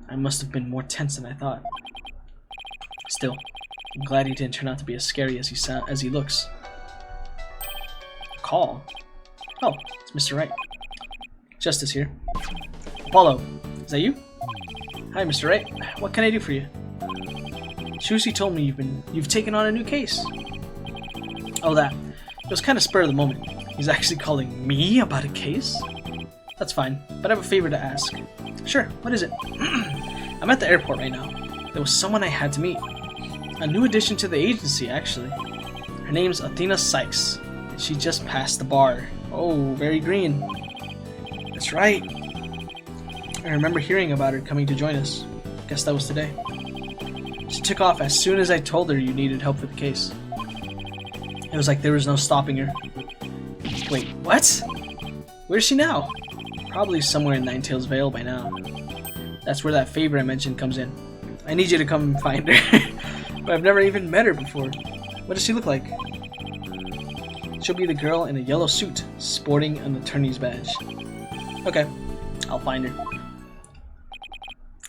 I must have been more tense than I thought. Still, I'm glad he didn't turn out to be as scary as he looks. Call? Oh, it's Mr. Wright. Justice here. Apollo, is that you? Hi, Mr. Wright. What can I do for you? Shusi told me you've taken on a new case. Oh, that. It was kind of spur of the moment. He's actually calling me about a case? That's fine, but I have a favor to ask. Sure, what is it? I'm at the airport right now. There was someone I had to meet. A new addition to the agency, actually. Her name's Athena Sykes. She just passed the bar. Oh, very green. That's right. I remember hearing about her coming to join us. Guess that was today. She took off as soon as I told her you needed help with the case. It was like there was no stopping her. Wait, what? Where's she now? Probably somewhere in Ninetales Vale by now. That's where that favor I mentioned comes in. I need you to come find her. But I've never even met her before. What does she look like? She'll be the girl in a yellow suit, sporting an attorney's badge. Okay, I'll find her.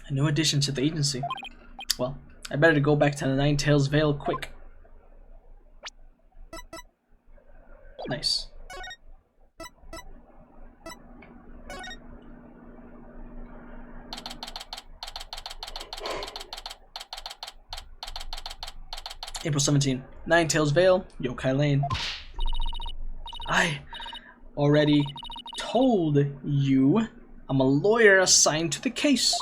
A new addition to the agency. Well, I better go back to the Ninetales Vale quick. Nice. April 17. Ninetales Vale, Yokai Lane. I already told you I'm a lawyer assigned to the case.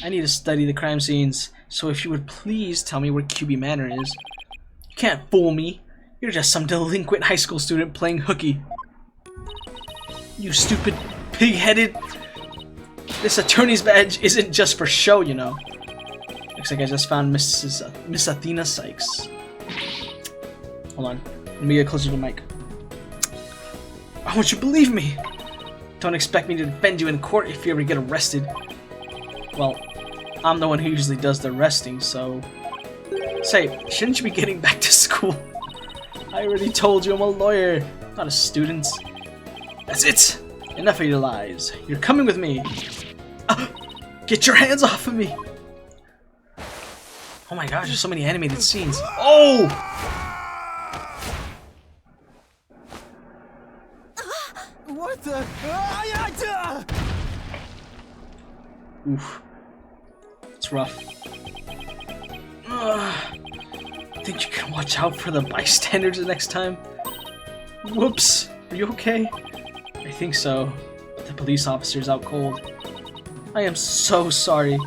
I need to study the crime scenes, so if you would please tell me where QB Manor is. You can't fool me. You're just some delinquent high school student playing hooky. You stupid, pig-headed... This attorney's badge isn't just for show, you know. Looks like I just found Miss Athena Sykes. Hold on. Let me get closer to the mic. Why won't you believe me? Don't expect me to defend you in court if you ever get arrested. Well, I'm the one who usually does the arresting, so... Say, shouldn't you be getting back to school? I already told you I'm a lawyer, not a student. That's it! Enough of your lies. You're coming with me. Get your hands off of me! Oh my gosh, there's so many animated scenes. Oh! What the? Oof. It's rough. Think you can watch out for the bystanders the next time? Whoops. Are you okay? I think so. But the police officer's out cold. I am so sorry.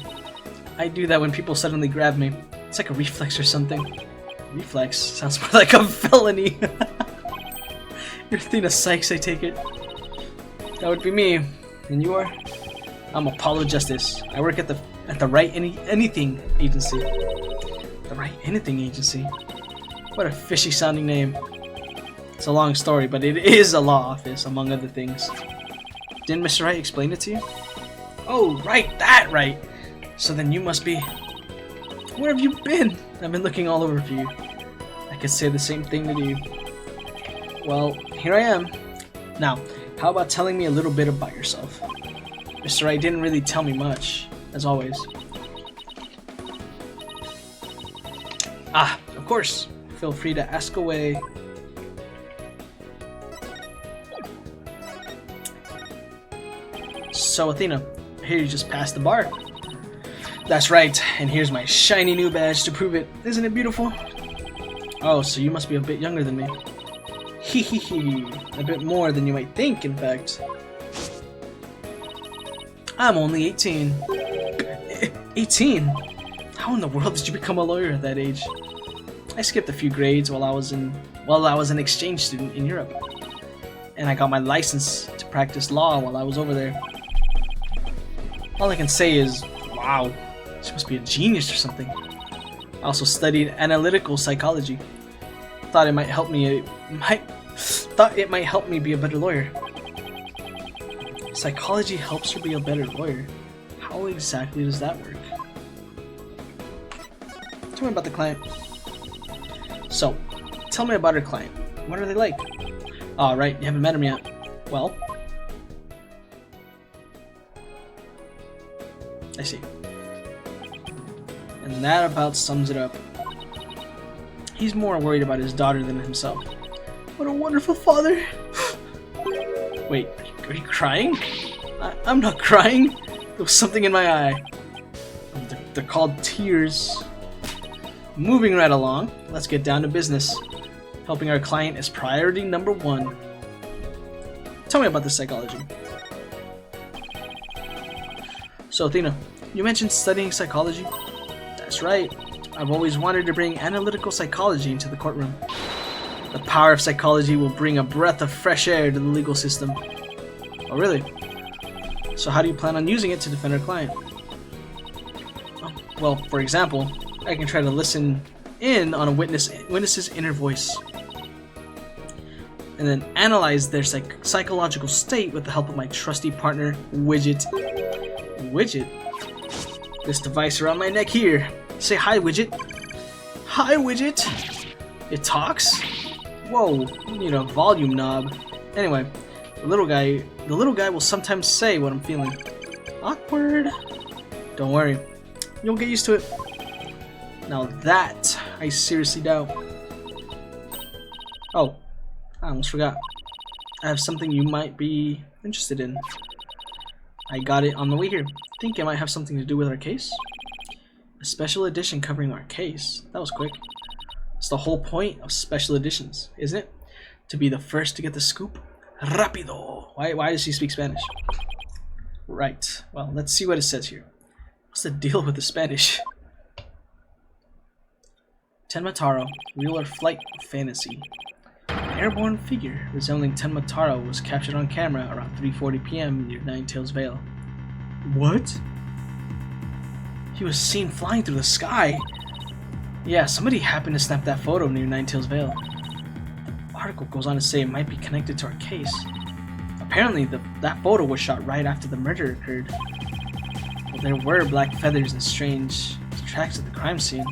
I do that when people suddenly grab me. It's like a reflex or something. Reflex? Sounds more like a felony. You're Athena Sykes, I take it. That would be me. And you are? I'm Apollo Justice. I work at the Right Anything Agency. The Right Anything Agency? What a fishy sounding name. It's a long story, but it is a law office, among other things. Didn't Mr. Wright explain it to you? Oh, right, that right! So then you must be... Where have you been? I've been looking all over for you. I could say the same thing to you. Well, here I am. Now, how about telling me a little bit about yourself? Mr. Wright didn't really tell me much, as always. Ah, of course. Feel free to ask away. So, Athena, I hear you just passed the bar. That's right, and here's my shiny new badge to prove it. Isn't it beautiful? Oh, so you must be a bit younger than me. Hee hee hee. A bit more than you might think, in fact. I'm only 18. 18? How in the world did you become a lawyer at that age? I skipped a few grades while I was an exchange student in Europe. And I got my license to practice law while I was over there. All I can say is, wow, she must be a genius or something. I also studied analytical psychology. Thought it might help me be a better lawyer. Psychology helps her be a better lawyer. How exactly does that work? Tell me about the client. So, tell me about her client. What are they like? Oh, right, you haven't met him yet. Well, I see. And that about sums it up. He's more worried about his daughter than himself. What a wonderful father! Wait, are you crying? I'm not crying. There was something in my eye. They're called tears. Moving right along, let's get down to business. Helping our client is priority number 1. Tell me about the psychology. So Athena, you mentioned studying psychology? That's right. I've always wanted to bring analytical psychology into the courtroom. The power of psychology will bring a breath of fresh air to the legal system. Oh really? So how do you plan on using it to defend our client? Well, for example, I can try to listen in on a witness's inner voice, and then analyze their psychological state with the help of my trusty partner, Widget. Widget? This device around my neck here. Say hi, Widget. Hi, Widget. It talks? Whoa, you need a volume knob. Anyway, the little guy will sometimes say what I'm feeling. Awkward. Don't worry, you'll get used to it. Now that I seriously doubt. Oh, I almost forgot. I have something you might be interested in. I got it on the way here. Think it might have something to do with our case? A special edition covering our case? That was quick. It's the whole point of special editions, isn't it? To be the first to get the scoop? Rapido! Why does he speak Spanish? Right. Well, let's see what it says here. What's the deal with the Spanish? Tenma, real or flight fantasy. An airborne figure resembling Tenma was captured on camera around 3:40 p.m. near Ninetales Vale. What? He was seen flying through the sky. Yeah, somebody happened to snap that photo near Ninetales Vale. The article goes on to say it might be connected to our case. Apparently, that photo was shot right after the murder occurred. Well, there were black feathers and strange tracks at the crime scene.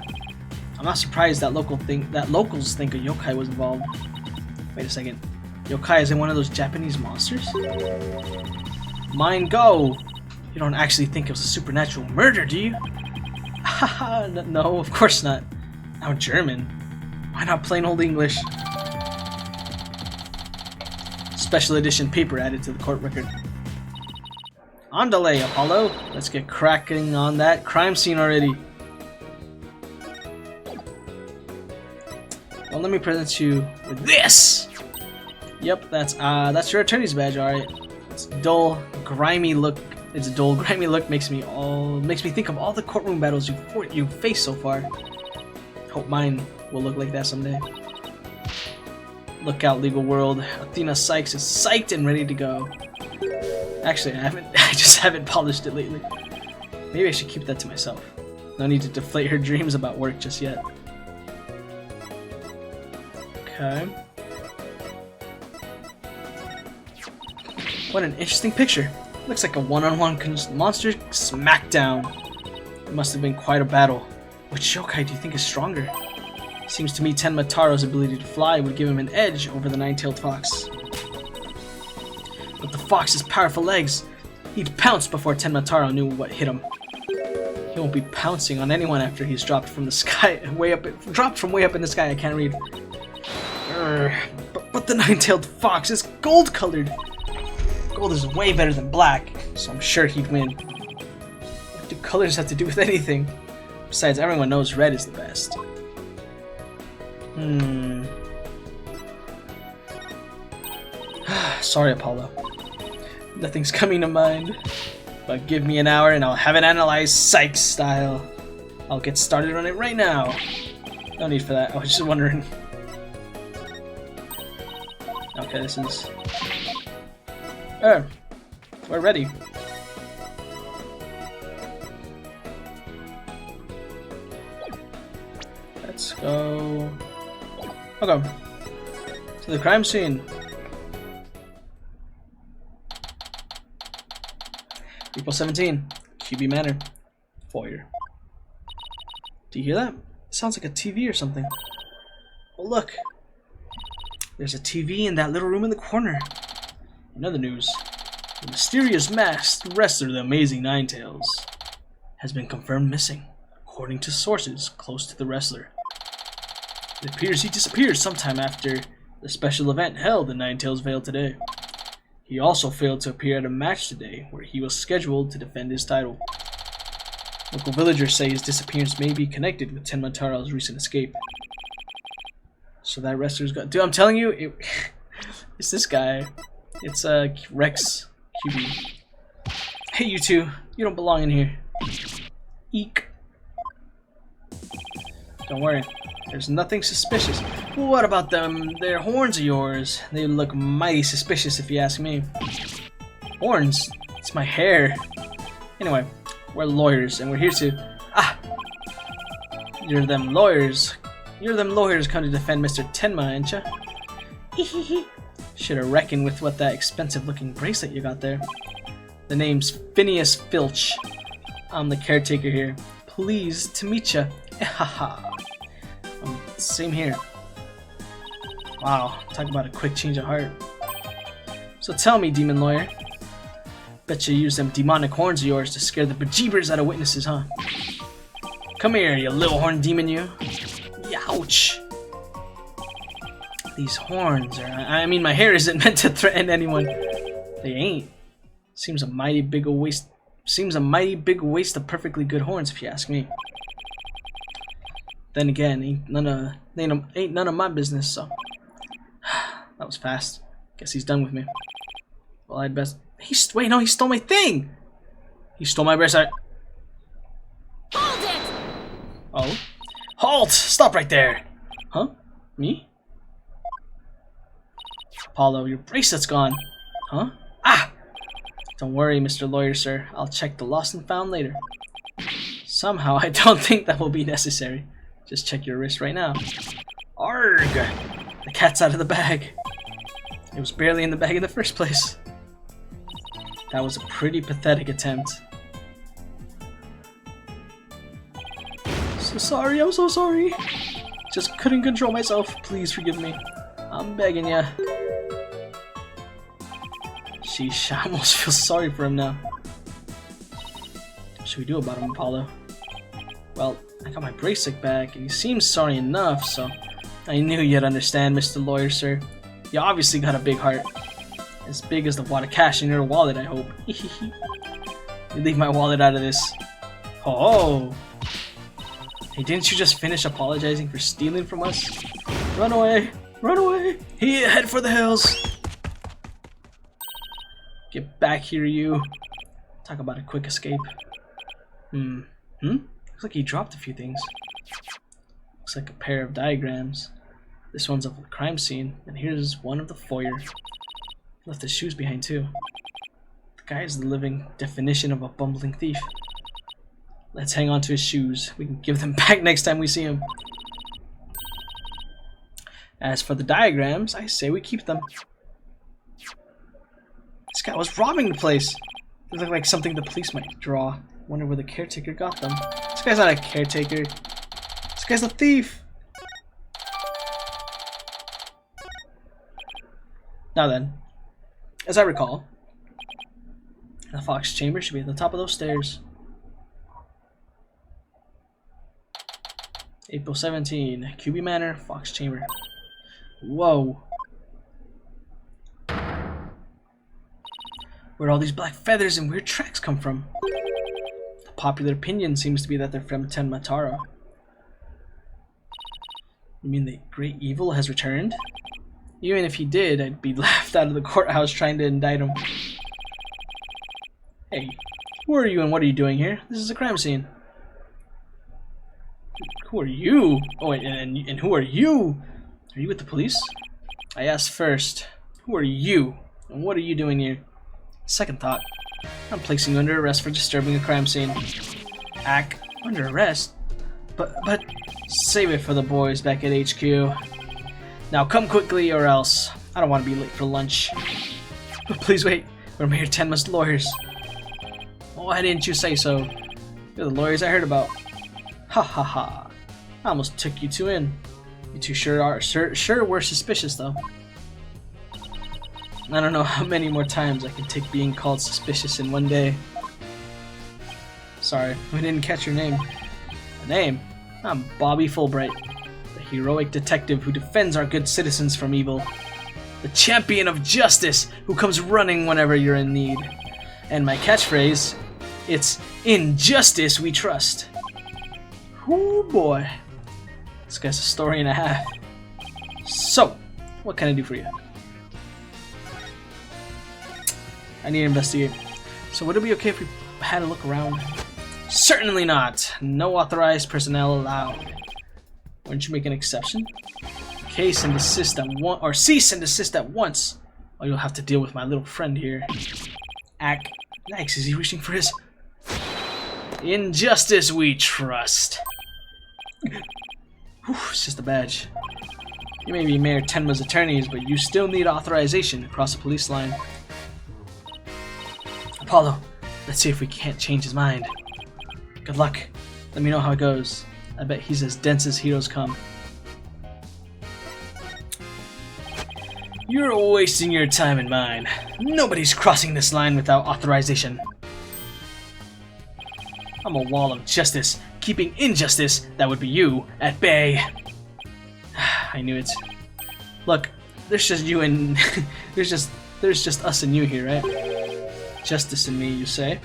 I'm not surprised that locals think a yokai was involved. Wait a second. Yokai isn't one of those Japanese monsters? Mind go! You don't actually think it was a supernatural murder, do you? Haha, no, of course not. I'm German. Why not plain old English? Special edition paper added to the court record. Andale, Apollo. Let's get cracking on that crime scene already. Well, let me present you with this. Yep, that's your attorney's badge, all right. It's a dull, grimy look. Makes me think of all the courtroom battles you've faced so far. Hope mine will look like that someday. Look out, legal world. Athena Sykes is psyched and ready to go. Actually, I just haven't polished it lately. Maybe I should keep that to myself. No need to deflate her dreams about work just yet. Okay. What an interesting picture. Looks like a one-on-one monster smackdown. It must have been quite a battle. Which yokai do you think is stronger? Seems to me Tenma ability to fly would give him an edge over the nine-tailed fox. With the fox's powerful legs, he'd pounce before Tenma knew what hit him. He won't be pouncing on anyone after he's dropped from the sky, dropped from way up in the sky. I can't read. But the nine-tailed fox is gold-colored. Gold is way better than black, so I'm sure he'd win. What do colors have to do with anything? Besides, everyone knows red is the best. Sorry, Apollo. Nothing's coming to mind. But give me an hour and I'll have it analyzed Psych style. I'll get started on it right now. No need for that. I was just wondering. Okay, this is... Oh, we're ready. Let's go... Okay. To the crime scene. April 17, QB Manor. Foyer. Do you hear that? It sounds like a TV or something. Oh look! There's a TV in that little room in the corner. In other news, the mysterious masked wrestler, the Amazing Ninetales, has been confirmed missing, according to sources close to the wrestler. It appears he disappeared sometime after the special event held in Ninetales Vale today. He also failed to appear at a match today, where he was scheduled to defend his title. Local villagers say his disappearance may be connected with Tenma Taro's recent escape. So that wrestler's got... Dude, I'm telling you, it's this guy. It's Rex QB. Hey, you two. You don't belong in here. Eek. Don't worry. There's nothing suspicious. Well, what about them? Their horns of yours. They look mighty suspicious if you ask me. Horns? It's my hair. Anyway, we're lawyers and we're here to... Ah! You're them lawyers. You're them lawyers come to defend Mr. Tenma, ain't ya? Hehehe. Should've reckoned with what that expensive looking bracelet you got there. The name's Phineas Filch. I'm the caretaker here. Pleased to meet ya. Haha. Same here. Wow, talk about a quick change of heart. So tell me, demon lawyer. Bet you use them demonic horns of yours to scare the bejeebers out of witnesses, huh? Come here, you little horn demon, you. Youch! These horns are... I mean, my hair isn't meant to threaten anyone. They ain't. Seems a mighty big waste of perfectly good horns, if you ask me. Then again, ain't none of my business, so... That was fast. Guess he's done with me. Well, I'd best... Wait, no, he stole my thing! He stole my bracelet. Hold it! Oh? Halt! Stop right there! Huh? Me? Apollo, your bracelet's gone. Huh? Ah! Don't worry, Mr. Lawyer, sir. I'll check the lost and found later. Somehow, I don't think that will be necessary. Just check your wrist right now. Arg! The cat's out of the bag. It was barely in the bag in the first place. That was a pretty pathetic attempt. So sorry, I'm so sorry. Just couldn't control myself. Please forgive me. I'm begging ya. Sheesh, I almost feel sorry for him now. What should we do about him, Apollo? Well, I got my bracelet back, and he seems sorry enough, so I knew you'd understand, Mr. Lawyer, sir. You obviously got a big heart. As big as the wad of cash in your wallet, I hope. You leave my wallet out of this. Oh! Hey, didn't you just finish apologizing for stealing from us? Run away! Run away! Head for the hills! Get back here, you. Talk about a quick escape. Looks like he dropped a few things. Looks like a pair of diagrams. This one's of the crime scene, and here's one of the foyer. Left his shoes behind too. The guy is the living definition of a bumbling thief. Let's hang on to his shoes. We can give them back next time we see him. As for the diagrams, I say we keep them. This guy was robbing the place. They look like something the police might draw. Wonder where the caretaker got them. This guy's not a caretaker. This guy's a thief. Now then, as I recall, the Fox Chamber should be at the top of those stairs. April 17, QB Manor, Fox Chamber. Whoa. Where'd all these black feathers and weird tracks come from? The popular opinion seems to be that they're from Tenma Taro. You mean the great evil has returned? Even if he did, I'd be laughed out of the courthouse trying to indict him. Hey, who are you and what are you doing here? This is a crime scene. Who are you? Oh, wait, and who are you? Are you with the police? I asked first. Who are you? And what are you doing here? Second thought. I'm placing you under arrest for disturbing a crime scene. Ack, under arrest? But save it for the boys back at HQ. Now come quickly or else. I don't want to be late for lunch. Please wait. We're Mayor Tenma's lawyers. Why didn't you say so? You're the lawyers I heard about. Ha ha ha. I almost took you two in. You two sure were suspicious though. I don't know how many more times I can take being called suspicious in one day. Sorry, we didn't catch your name. The name? I'm Bobby Fulbright, the heroic detective who defends our good citizens from evil. The champion of justice who comes running whenever you're in need. And my catchphrase, it's "In justice we trust." Ooh boy, this guy's a story and a half. So, what can I do for you? I need to investigate. So would it be okay if we had a look around? Certainly not. No authorized personnel allowed. Wouldn't you make an exception? Cease and desist at once, or you'll have to deal with my little friend here. Ack. Yikes, is he reaching for his... In justice we trust. Whew, it's just a badge. You may be Mayor Tenma's attorneys, but you still need authorization to cross a police line. Apollo, let's see if we can't change his mind. Good luck. Let me know how it goes. I bet he's as dense as heroes come. You're wasting your time and mine. Nobody's crossing this line without authorization. I'm a wall of justice, keeping injustice, that would be you, at bay. I knew it. Look, there's just you and... there's just us and you here, right? Justice and me, you say?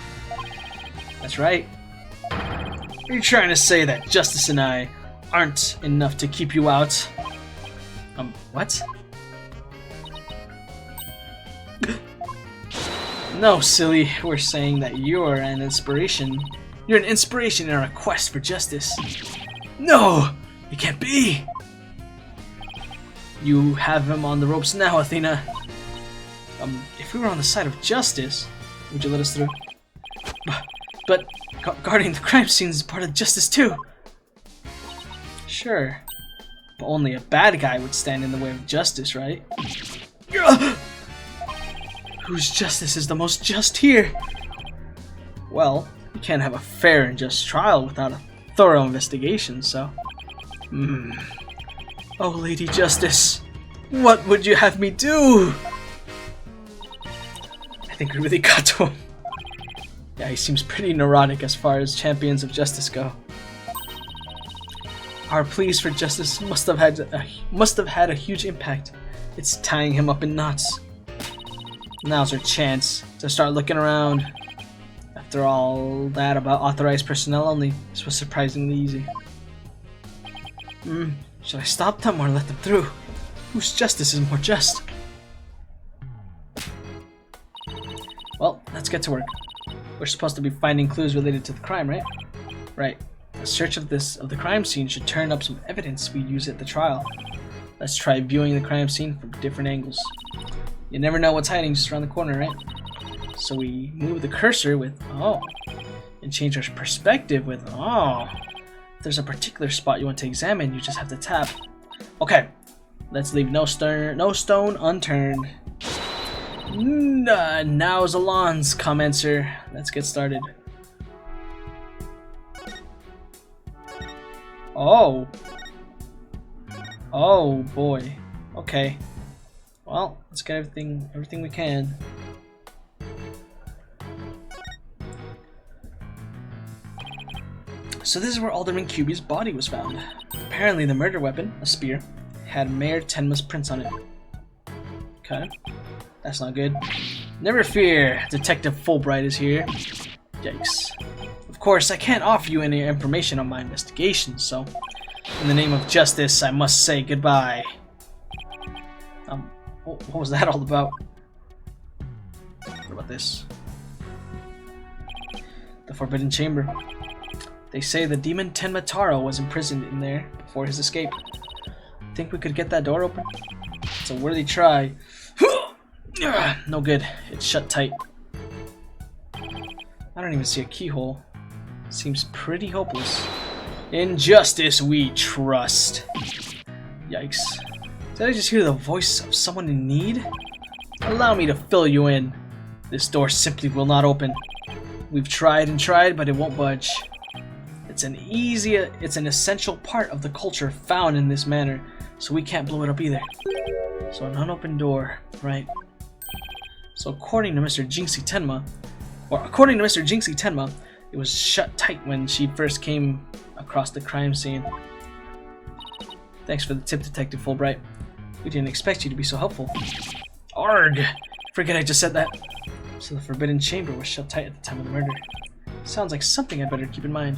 That's right. Are you trying to say that Justice and I aren't enough to keep you out? What? No, silly. We're saying that you're an inspiration. You're an inspiration in our quest for justice. No! It can't be! You have him on the ropes now, Athena. If we were on the side of justice, would you let us through? But guarding the crime scene is part of justice too. Sure. But only a bad guy would stand in the way of justice, right? Whose justice is the most just here? Well, you can't have a fair and just trial without a thorough investigation, so... Oh, Lady Justice, what would you have me do? I think we really got to him. Yeah, he seems pretty neurotic as far as champions of justice go. Our pleas for justice must have had a huge impact. It's tying him up in knots. Now's our chance to start looking around. After all that about authorized personnel only, this was surprisingly easy. Should I stop them or let them through? Whose justice is more just? Well, let's get to work. We're supposed to be finding clues related to the crime, right? Right. A search of the crime scene should turn up some evidence we use at the trial. Let's try viewing the crime scene from different angles. You never know what's hiding just around the corner, right? So we move the cursor with oh, and change our perspective with oh. If there's a particular spot you want to examine, you just have to tap. Okay, let's leave no stone unturned. Now's Alon's commencer. Let's get started. Oh. Oh boy. Okay. Well, let's get everything we can. So this is where Alderman Cuby's body was found. Apparently the murder weapon, a spear, had Mayor Tenma's prints on it. Okay. That's not good. Never fear, Detective Fulbright is here. Yikes. Of course, I can't offer you any information on my investigation, so in the name of justice, I must say goodbye. What was that all about? What about this? The Forbidden Chamber. They say the demon Tenma Taro was imprisoned in there before his escape. Think we could get that door open? It's a worthy try. No good. It's shut tight. I don't even see a keyhole. Seems pretty hopeless. In justice we trust. Yikes. Did I just hear the voice of someone in need? Allow me to fill you in. This door simply will not open. We've tried and tried, but it won't budge. It's an essential part of the culture found in this manor, so we can't blow it up either. So an unopened door, right? So according to Mr. Jinxie Tenma, it was shut tight when she first came across the crime scene. Thanks for the tip, Detective Fulbright. We didn't expect you to be so helpful. Arg! Forget I just said that. So the Forbidden Chamber was shut tight at the time of the murder. Sounds like something I'd better keep in mind.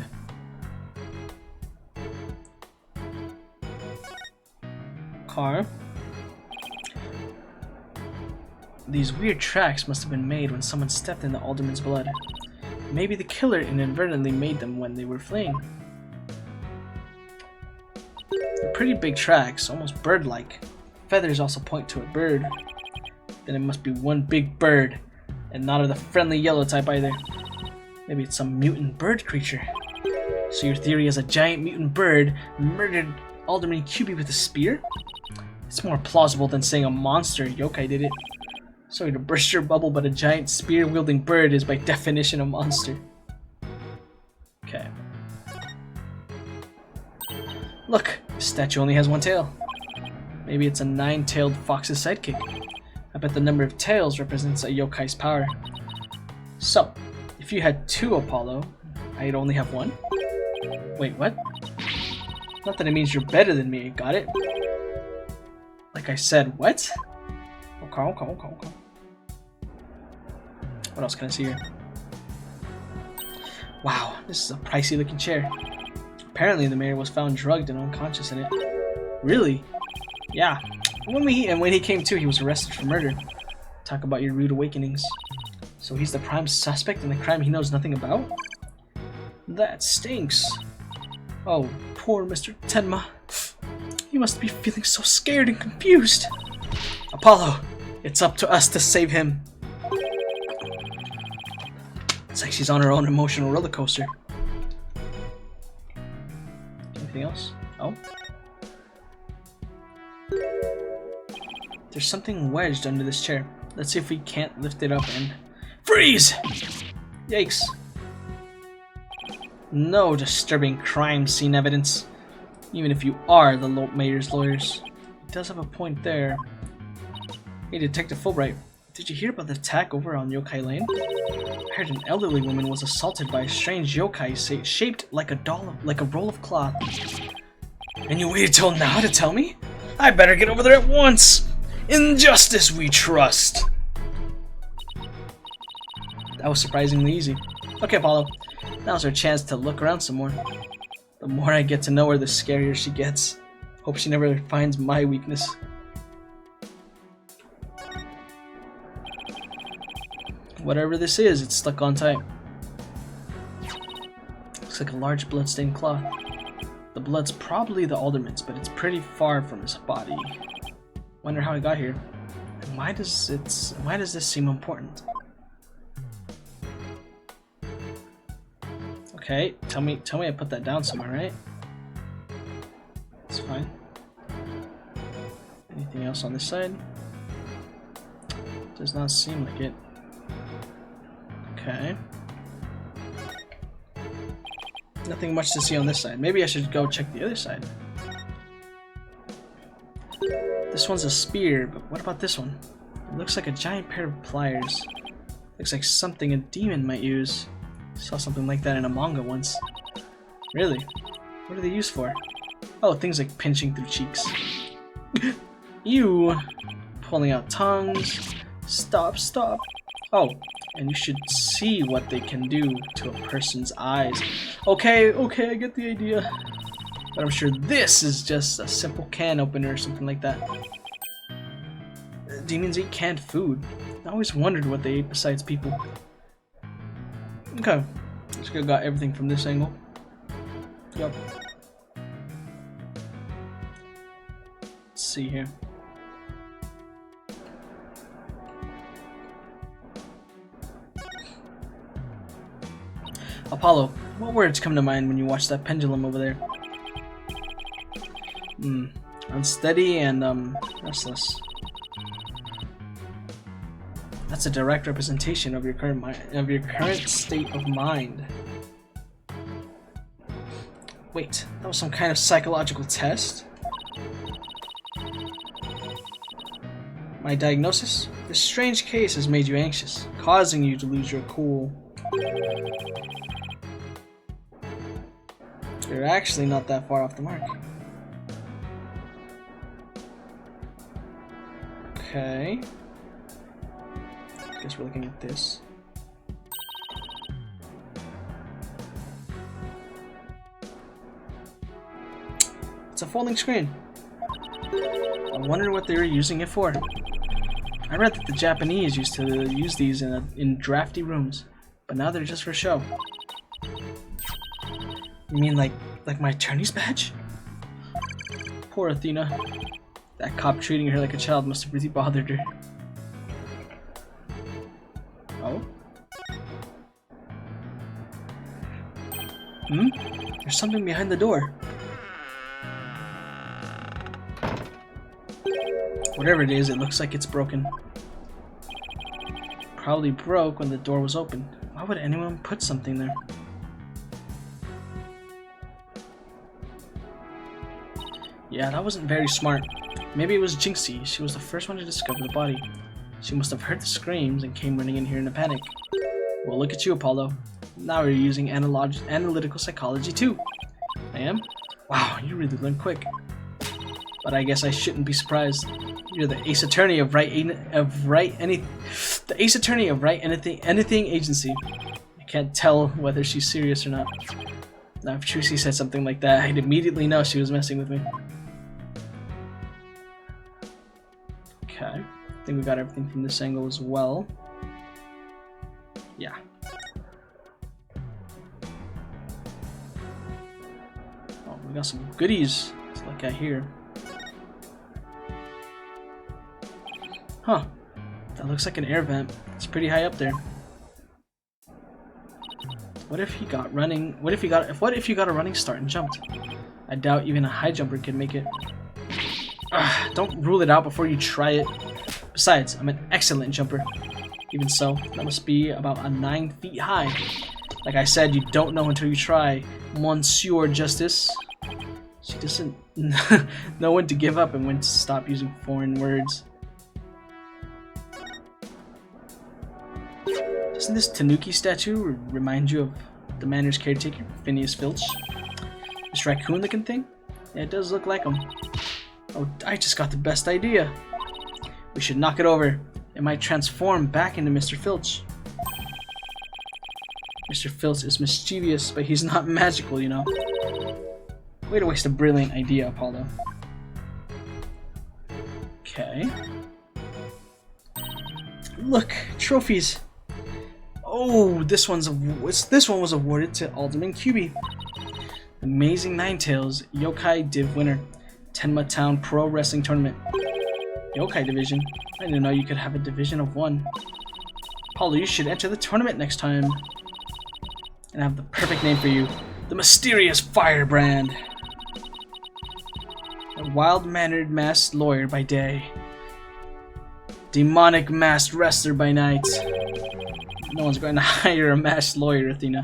Car. These weird tracks must have been made when someone stepped in the alderman's blood. Maybe the killer inadvertently made them when they were fleeing. They're pretty big tracks, almost bird-like. Feathers also point to a bird. Then it must be one big bird, and not of the friendly yellow type either. Maybe it's some mutant bird creature. So your theory is a giant mutant bird murdered Alderman Kyubi with a spear? It's more plausible than saying a monster yokai did it. Sorry to burst your bubble, but a giant spear-wielding bird is by definition a monster. Okay. Look, the statue only has one tail. Maybe it's a 9-tailed fox's sidekick. I bet the number of tails represents a yokai's power. So, if you had 2 Apollo, I'd only have 1? Wait, what? Not that it means you're better than me, got it? Like I said, what? Okay. What else can I see here? Wow, this is a pricey looking chair. Apparently the mayor was found drugged and unconscious in it. Really? Yeah. When he came to, he was arrested for murder. Talk about your rude awakenings. So he's the prime suspect in a crime he knows nothing about? That stinks. Oh, poor Mr. Tenma. He must be feeling so scared and confused. Apollo, it's up to us to save him. It's like she's on her own emotional roller coaster. Anything else? Oh. There's something wedged under this chair. Let's see if we can't lift it up and... Freeze! Yikes. No disturbing crime scene evidence. Even if you are the mayor's lawyers. It does have a point there. Hey, Detective Fulbright. Did you hear about the attack over on Yokai Lane? I heard an elderly woman was assaulted by a strange yokai shaped like a roll of cloth. And you waited till now to tell me? I better get over there at once! In justice we trust! That was surprisingly easy. Okay, Apollo. Now's our chance to look around some more. The more I get to know her, the scarier she gets. Hope she never finds my weakness. Whatever this is, it's stuck on tight. Looks like a large bloodstained cloth. The blood's probably the alderman's, but it's pretty far from his body. Wonder how it got here. And why does this seem important? Okay, tell me I put that down somewhere, right? It's fine. Anything else on this side? Does not seem like it. Okay. Nothing much to see on this side. Maybe I should go check the other side. This one's a spear, but what about this one? It looks like a giant pair of pliers. Looks like something a demon might use. Saw something like that in a manga once. Really? What are they used for? Oh, things like pinching through cheeks. Ew! Pulling out tongues. Stop. Oh, and you should see what they can do to a person's eyes. Okay, I get the idea. But I'm sure this is just a simple can opener or something like that. Demons eat canned food. I always wondered what they ate besides people. Okay, let's go got everything from this angle. Yup. Let's see here. Apollo, what words come to mind when you watch that pendulum over there? Unsteady and restless. That's a direct representation of your current state of mind. Wait, that was some kind of psychological test? My diagnosis? This strange case has made you anxious, causing you to lose your cool. You're actually not that far off the mark. Okay. Guess we're looking at this. It's a folding screen. I wonder what they were using it for. I read that the Japanese used to use these in drafty rooms, but now they're just for show. You mean like my attorney's badge? Poor Athena. That cop treating her like a child must have really bothered her. Oh? There's something behind the door. Whatever it is, it looks like it's broken. Probably broke when the door was open. Why would anyone put something there? Yeah, that wasn't very smart. Maybe it was Jinxie. She was the first one to discover the body. She must have heard the screams and came running in here in a panic. Well, look at you, Apollo. Now you're using analytical psychology too. I am? Wow, you really learned quick. But I guess I shouldn't be surprised. You're the Ace Attorney of Anything Agency. I can't tell whether she's serious or not. Now, if Trucy said something like that, I'd immediately know she was messing with me. Okay, I think we got everything from this angle as well. Yeah. Oh, we got some goodies to look at here. Huh. That looks like an air vent. It's pretty high up there. What if you got a running start and jumped? I doubt even a high jumper can make it. Don't rule it out before you try it. Besides, I'm an excellent jumper. Even so, that must be about 9 feet high. Like I said, you don't know until you try, Monsieur Justice. She doesn't know when to give up and when to stop using foreign words. Doesn't this Tanuki statue remind you of the manor's caretaker, Phineas Filch? This raccoon-looking thing? Yeah, it does look like him. Oh, I just got the best idea. We should knock it over. It might transform back into Mr. Filch. Mr. Filch is mischievous, but he's not magical, you know. Way to waste a brilliant idea, Apollo. Okay. Look, trophies. Oh, this one was awarded to Alderman Kyubi. Amazing Ninetales Yokai Div winner. Tenma Town Pro Wrestling Tournament. Yokai Division? I didn't know you could have a division of 1. Apollo, you should enter the tournament next time. And I have the perfect name for you. The Mysterious Firebrand. A wild-mannered masked lawyer by day. Demonic masked wrestler by night. No one's going to hire a masked lawyer, Athena.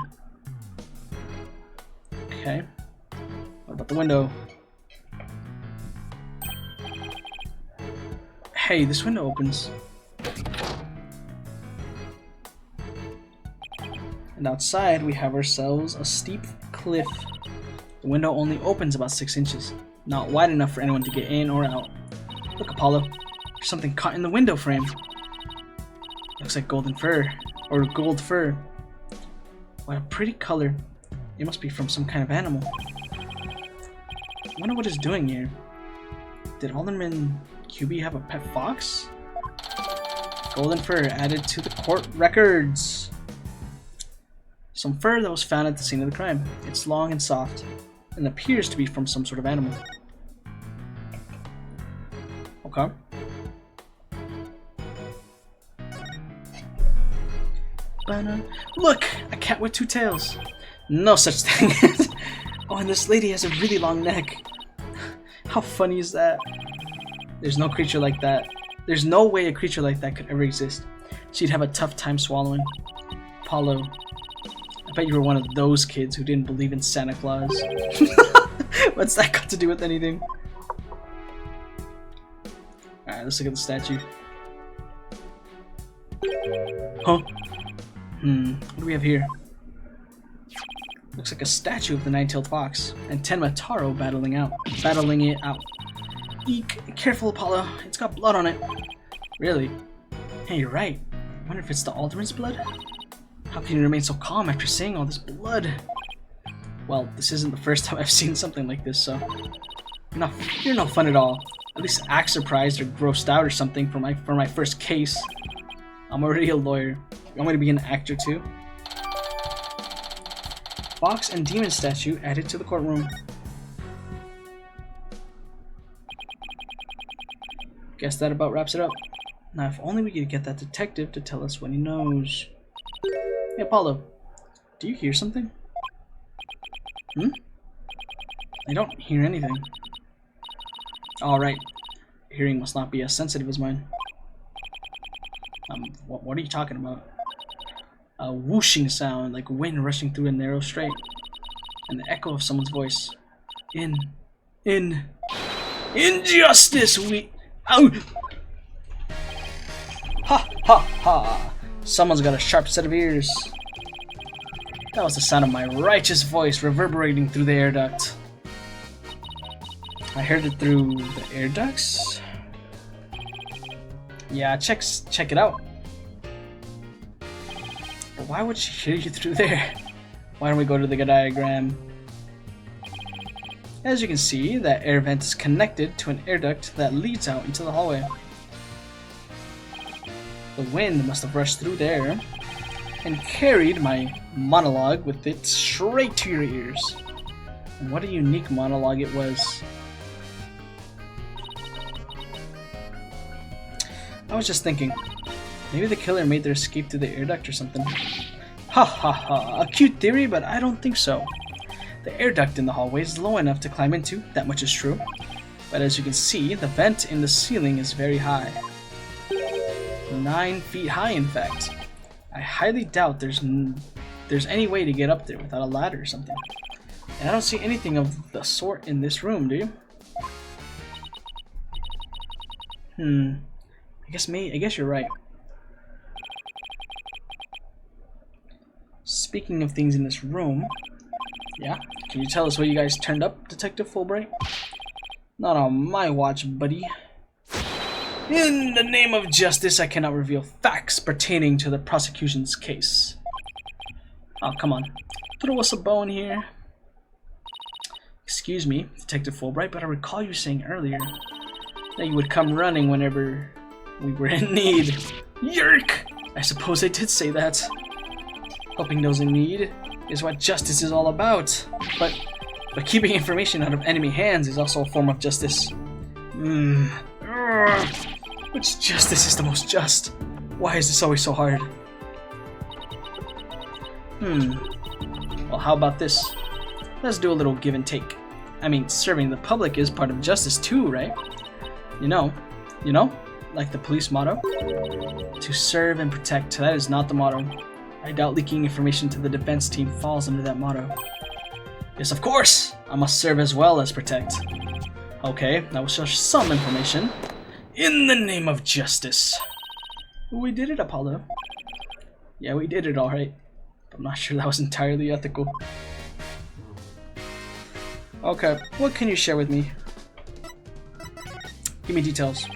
Okay. What about the window? Hey, this window opens. And outside we have ourselves a steep cliff. The window only opens about 6 inches. Not wide enough for anyone to get in or out. Look, Apollo. There's something caught in the window frame. Looks like golden fur. Or gold fur. What a pretty color. It must be from some kind of animal. I wonder what it's doing here. Did Alderman Kyubi have a pet fox? Golden fur added to the court records. Some fur that was found at the scene of the crime. It's long and soft. and appears to be from some sort of animal. Okay. Look! A cat with 2 tails! No such thing. Oh, and this lady has a really long neck. How funny is that? There's no creature like that. There's no way a creature like that could ever exist. She'd have a tough time swallowing. Apollo, I bet you were one of those kids who didn't believe in Santa Claus. What's that got to do with anything? Alright, let's look at the statue. Huh? What do we have here? Looks like a statue of the Nine-Tailed Fox, and Tenma Taro battling it out. Eek! Careful, Apollo. It's got blood on it. Really? Hey, you're right. I wonder if it's the Alderman's blood? How can you remain so calm after seeing all this blood? Well, this isn't the first time I've seen something like this, so you're no fun at all. At least act surprised or grossed out or something for my first case. I'm already a lawyer. You want me to be an actor too? Fox and demon statue added to the courtroom. Guess that about wraps it up. Now, if only we could get that detective to tell us what he knows. Hey, Apollo, do you hear something? I don't hear anything. Alright, hearing must not be as sensitive as mine. What are you talking about? A whooshing sound, like wind rushing through a narrow strait, and the echo of someone's voice. Injustice, Ow! Ha ha ha! Someone's got a sharp set of ears. That was the sound of my righteous voice reverberating through the air duct. I heard it through the air ducts? Yeah, check it out. But why would she hear you through there? Why don't we go to the diagram? As you can see, that air vent is connected to an air duct that leads out into the hallway. The wind must have rushed through there and carried my monologue with it straight to your ears. And what a unique monologue it was. I was just thinking, maybe the killer made their escape through the air duct or something. Ha ha ha, a cute theory, but I don't think so. The air duct in the hallway is low enough to climb into, that much is true. But as you can see, the vent in the ceiling is very high. 9 feet high, in fact. I highly doubt there's any way to get up there without a ladder or something. And I don't see anything of the sort in this room, do you? I guess you're right. Speaking of things in this room, yeah, can you tell us what you guys turned up, Detective Fulbright? Not on my watch, buddy. In the name of justice, I cannot reveal facts pertaining to the prosecution's case. Oh, come on. Throw us a bone here. Excuse me, Detective Fulbright, but I recall you saying earlier that you would come running whenever we were in need. Yerk! I suppose I did say that. Helping those in need is what justice is all about. But keeping information out of enemy hands is also a form of justice. Which justice is the most just? Why is this always so hard? Well, how about this? Let's do a little give and take. I mean, serving the public is part of justice too, right? You know, like the police motto? To serve and protect, that is not the motto. I doubt leaking information to the defense team falls under that motto. Yes, of course! I must serve as well as protect. Okay, I will share some information. In the name of justice. We did it, Apollo. Yeah, we did it alright. I'm not sure that was entirely ethical. Okay, what can you share with me? Give me details.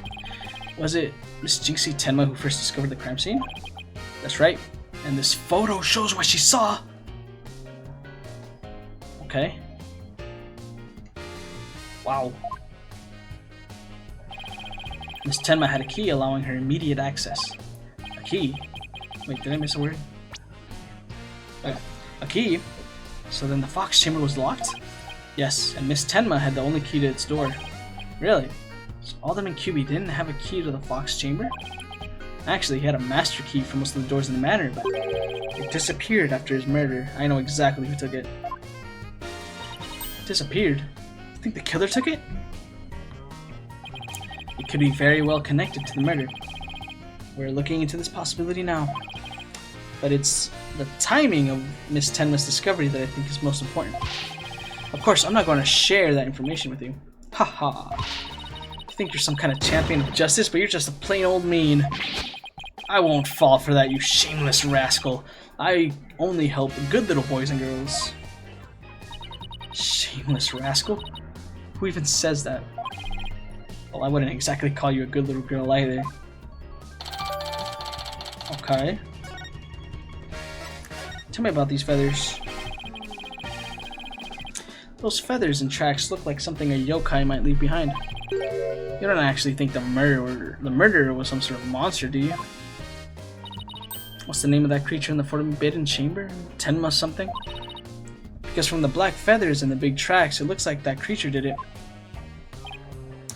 Was it Miss Jinxie Tenma who first discovered the crime scene? That's right. And this photo shows what she saw. Okay. Wow. Miss Tenma had a key allowing her immediate access. A key? Wait, did I miss a word? A key? So then the Fox chamber was locked? Yes, and Miss Tenma had the only key to its door. Really? So Alderman Kyubi didn't have a key to the Fox Chamber? Actually, he had a master key for most of the doors in the manor, but it disappeared after his murder. I know exactly who took it. Disappeared? You think the killer took it? It could be very well connected to the murder. We're looking into this possibility now. But it's the timing of Miss Tenma's discovery that I think is most important. Of course, I'm not going to share that information with you. Haha. You think you're some kind of champion of justice, but you're just a plain old mean. I won't fall for that, you shameless rascal. I only help good little boys and girls. Shameless rascal? Who even says that? Well, I wouldn't exactly call you a good little girl either. Okay. Tell me about these feathers. Those feathers and tracks look like something a yokai might leave behind. You don't actually think the murderer was some sort of monster, do you? What's the name of that creature in the Forbidden Chamber? Tenma something? Because from the black feathers and the big tracks, it looks like that creature did it.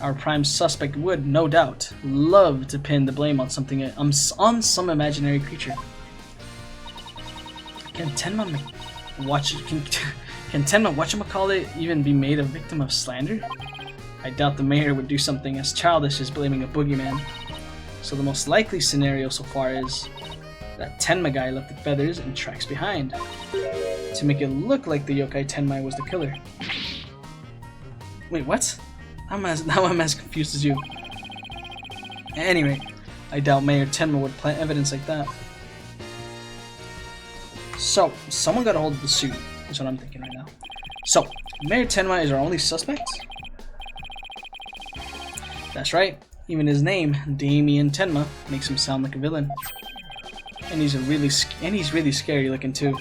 Our prime suspect would, no doubt, love to pin the blame on something, on some imaginary creature. Can Tenma whatchamacallit even be made a victim of slander? I doubt the mayor would do something as childish as blaming a boogeyman. So the most likely scenario so far is that Tenma guy left the feathers and tracks behind to make it look like the yokai Tenma was the killer. Wait, what? Now I'm as confused as you. Anyway, I doubt Mayor Tenma would plant evidence like that. So, someone got a hold of the suit, is what I'm thinking right now. So, Mayor Tenma is our only suspect? That's right. Even his name, Damien Tenma, makes him sound like a villain. And he's really scary looking too.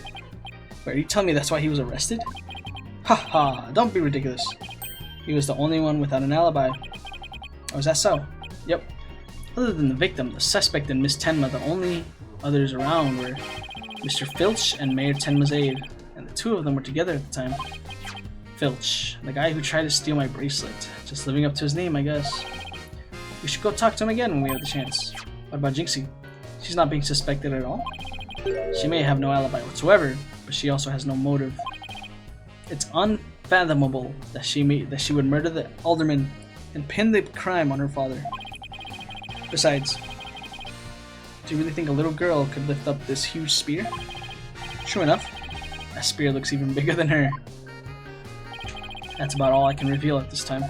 Wait, are you telling me that's why he was arrested? Haha, don't be ridiculous. He was the only one without an alibi. Oh, is that so? Yep. Other than the victim, the suspect, and Miss Tenma, the only others around were Mr. Filch and Mayor Tenma's aide, and the two of them were together at the time. Filch, the guy who tried to steal my bracelet. Just living up to his name, I guess. We should go talk to him again when we have the chance. What about Jinxie? She's not being suspected at all? She may have no alibi whatsoever, but she also has no motive. It's unfathomable that she would murder the alderman and pin the crime on her father. Besides, do you really think a little girl could lift up this huge spear? True enough, that spear looks even bigger than her. That's about all I can reveal at this time.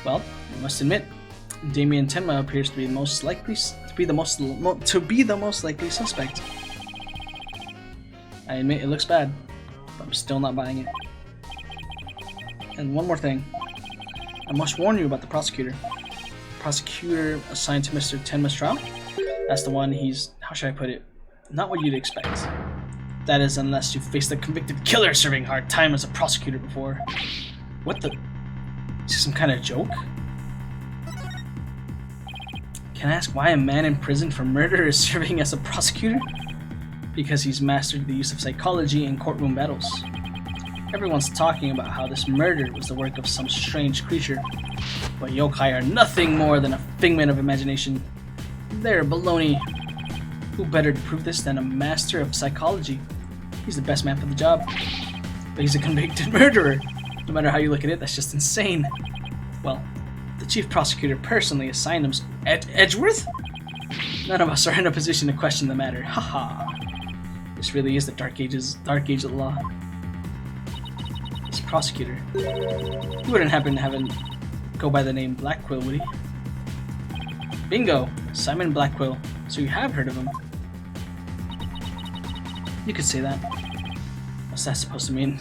Well, I must admit, Damien Tenma appears to be the most likely suspect. I admit it looks bad, but I'm still not buying it. And one more thing, I must warn you about the prosecutor. The prosecutor assigned to Mr. Tenma's trial? That's the one he's, how should I put it, not what you'd expect. That is, unless you faced a convicted killer serving hard time as a prosecutor before. What the? Is this some kind of joke? Can I ask why a man in prison for murder is serving as a prosecutor? Because he's mastered the use of psychology in courtroom battles. Everyone's talking about how this murder was the work of some strange creature, but yokai are nothing more than a figment of imagination. They're baloney. Who better to prove this than a master of psychology? He's the best man for the job. But he's a convicted murderer. No matter how you look at it, that's just insane. Well, the chief prosecutor personally assigned him Edgeworth? None of us are in a position to question the matter. Haha. This really is the dark age of the law. This prosecutor. He wouldn't happen to have him go by the name Blackquill, would he? Bingo! Simon Blackquill. So you have heard of him. You could say that. What's that supposed to mean?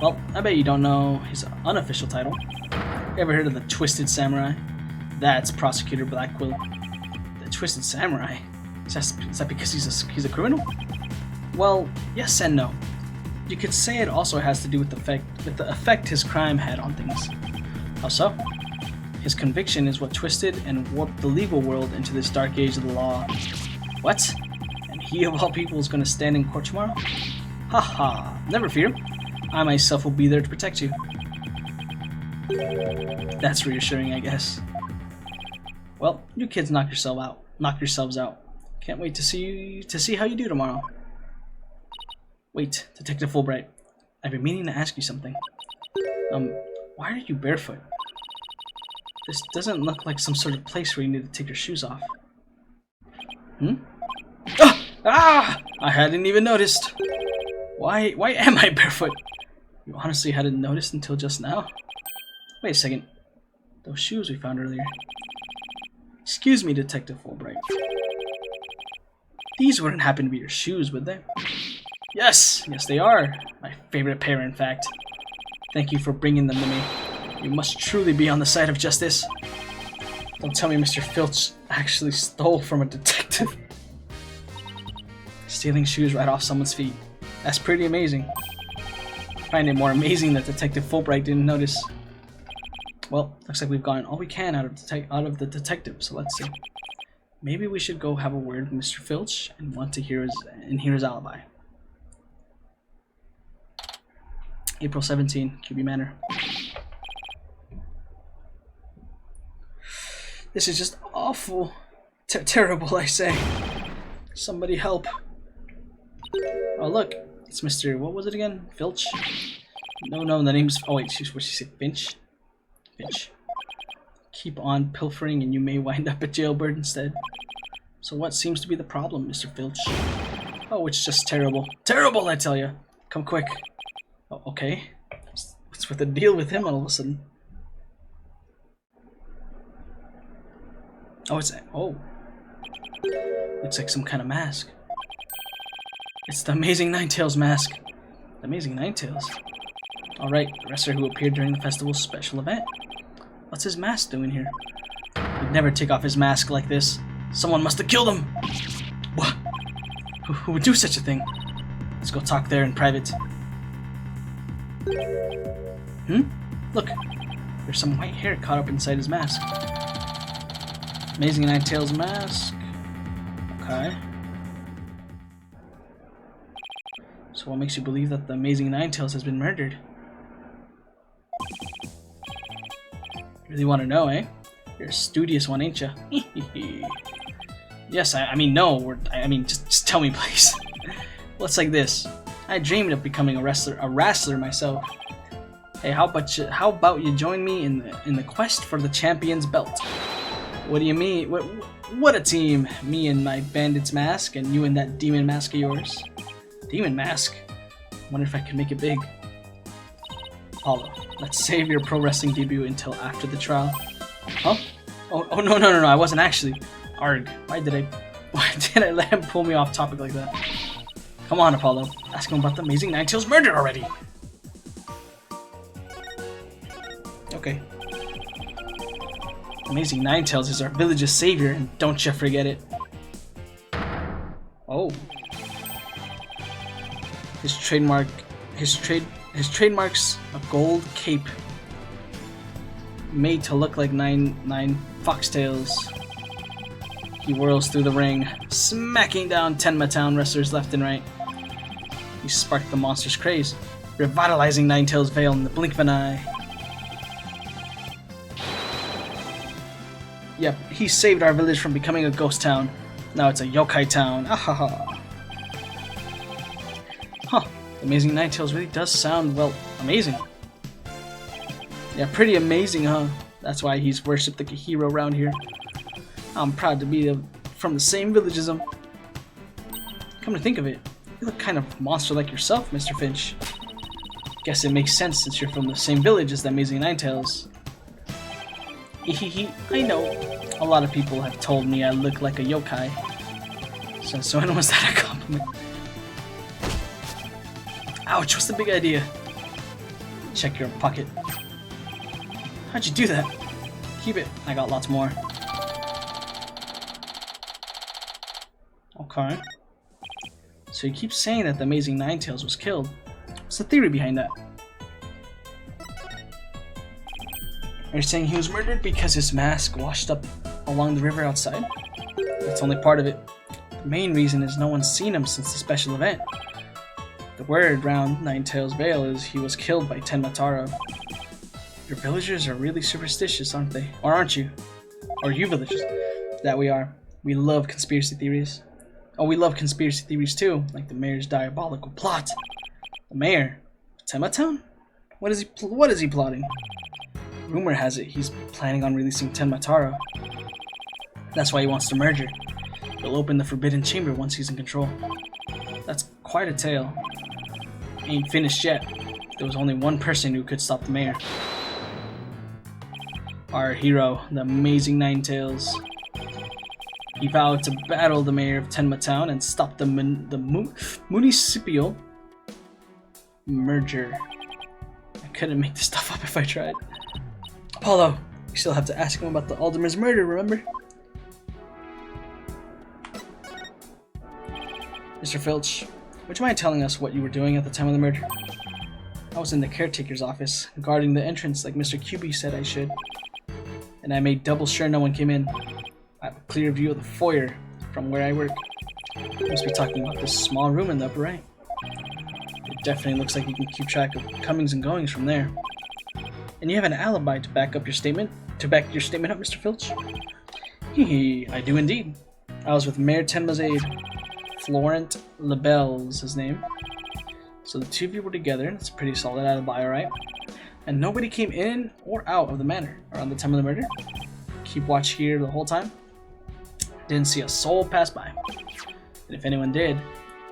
Well, I bet you don't know his unofficial title. You ever heard of the Twisted Samurai? That's Prosecutor Blackquill. The Twisted Samurai? Is that because he's a criminal? Well, yes and no. You could say it also has to do with the effect his crime had on things. How so? His conviction is what twisted and warped the legal world into this dark age of the law. What? And he of all people is going to stand in court tomorrow? Haha, never fear. I myself will be there to protect you. That's reassuring, I guess. Well, you kids knock yourselves out. Can't wait to see how you do tomorrow. Wait, Detective Fulbright. I've been meaning to ask you something. Why are you barefoot? This doesn't look like some sort of place where you need to take your shoes off. Ah! I hadn't even noticed. Why am I barefoot? You honestly hadn't noticed until just now? Wait a second. Those shoes we found earlier. Excuse me, Detective Fulbright. These wouldn't happen to be your shoes, would they? Yes, they are. My favorite pair, in fact. Thank you for bringing them to me. You must truly be on the side of justice. Don't tell me Mr. Filch actually stole from a detective. Stealing shoes right off someone's feet. That's pretty amazing. I find it more amazing that Detective Fulbright didn't notice. Well, looks like we've gotten all we can out of the detective, so let's see. Maybe we should go have a word with Mr. Filch and hear his alibi. April 17, QB Manor. This is just awful. Terrible, I say. Somebody help. Oh, look. It's Mr. What was it again? Filch? No, the name's... Oh, wait, what she said? Finch? Finch. Keep on pilfering and you may wind up at Jailbird instead. So what seems to be the problem, Mr. Filch? Oh, it's just terrible. Terrible, I tell you. Come quick. Oh, okay. What's with the deal with him all of a sudden? Oh, it's... Oh. Looks like some kind of mask. It's the Amazing Ninetales mask. The Amazing Ninetales? Alright, the wrestler who appeared during the festival's special event. What's his mask doing here? He'd never take off his mask like this. Someone must have killed him! What? Who would do such a thing? Let's go talk there in private. Look, there's some white hair caught up inside his mask. Amazing Ninetales mask. Okay. So what makes you believe that the Amazing Ninetales has been murdered? Really want to know, eh? You're a studious one, ain't ya? Yes, I mean, no. Just tell me, please. Well, it's like this. I dreamed of becoming a wrestler myself. Hey, how about you join me in the quest for the champion's belt? What do you mean? What a team! Me and my bandit's mask, and you and that demon mask of yours. Demon mask? Wonder if I can make it big. Apollo, let's save your pro wrestling debut until after the trial. Huh? Oh no, I wasn't actually. Arg, why did I let him pull me off topic like that? Come on, Apollo. Ask him about the Amazing Ninetales murder already! Okay. Amazing Ninetales is our village's savior, and don't you forget it. Oh. His trademark's a gold cape made to look like nine foxtails. He whirls through the ring, smacking down Tenma Town wrestlers left and right. He sparked the monster's craze, revitalizing Ninetales Vale in the blink of an eye. Yep, he saved our village from becoming a ghost town. Now it's a yokai town. Ahaha. Huh, Amazing Ninetales really does sound, well, amazing. Yeah, pretty amazing, huh? That's why he's worshipped like a hero around here. I'm proud to be from the same village as him. Come to think of it, you look kind of monster like yourself, Mr. Finch. Guess it makes sense since you're from the same village as the Amazing Ninetales. I know. A lot of people have told me I look like a yokai. So when was that a compliment? Ouch, what's the big idea? Check your pocket. How'd you do that? Keep it. I got lots more. Okay. So you keep saying that the Amazing Ninetales was killed. What's the theory behind that? Are you saying he was murdered because his mask washed up along the river outside? That's only part of it. The main reason is no one's seen him since the special event. The word round Ninetales Vale is he was killed by Tenmataro. Your villagers are really superstitious, aren't they? Or aren't you? Or you villagers? That we are. We love conspiracy theories. Oh, we love conspiracy theories too, like the mayor's diabolical plot. The mayor? Tenma Town? What is he plotting? Rumor has it he's planning on releasing Tenmataro. That's why he wants to merge her. He'll open the Forbidden Chamber once he's in control. That's quite a tale. Ain't finished yet. There was only one person who could stop the mayor. Our hero, the amazing Ninetales. He vowed to battle the mayor of Tenma Town and stop the municipal merger. I couldn't make this stuff up if I tried. Apollo, you still have to ask him about the alderman's murder, remember? Mr. Filch, would you mind telling us what you were doing at the time of the murder? I was in the caretaker's office, guarding the entrance like Mr. QB said I should. And I made double sure no one came in. I have a clear view of the foyer from where I work. You must be talking about this small room in the upper right. It definitely looks like you can keep track of comings and goings from there. And you have an alibi to back up your statement? To back your statement up, Mr. Filch? I do indeed. I was with Mayor Tenma's aide. Florent Lebel's his name. So the two of you were together. It's a pretty solid alibi, alright? And nobody came in or out of the manor around the time of the murder? Keep watch here the whole time? Didn't see a soul pass by. And if anyone did,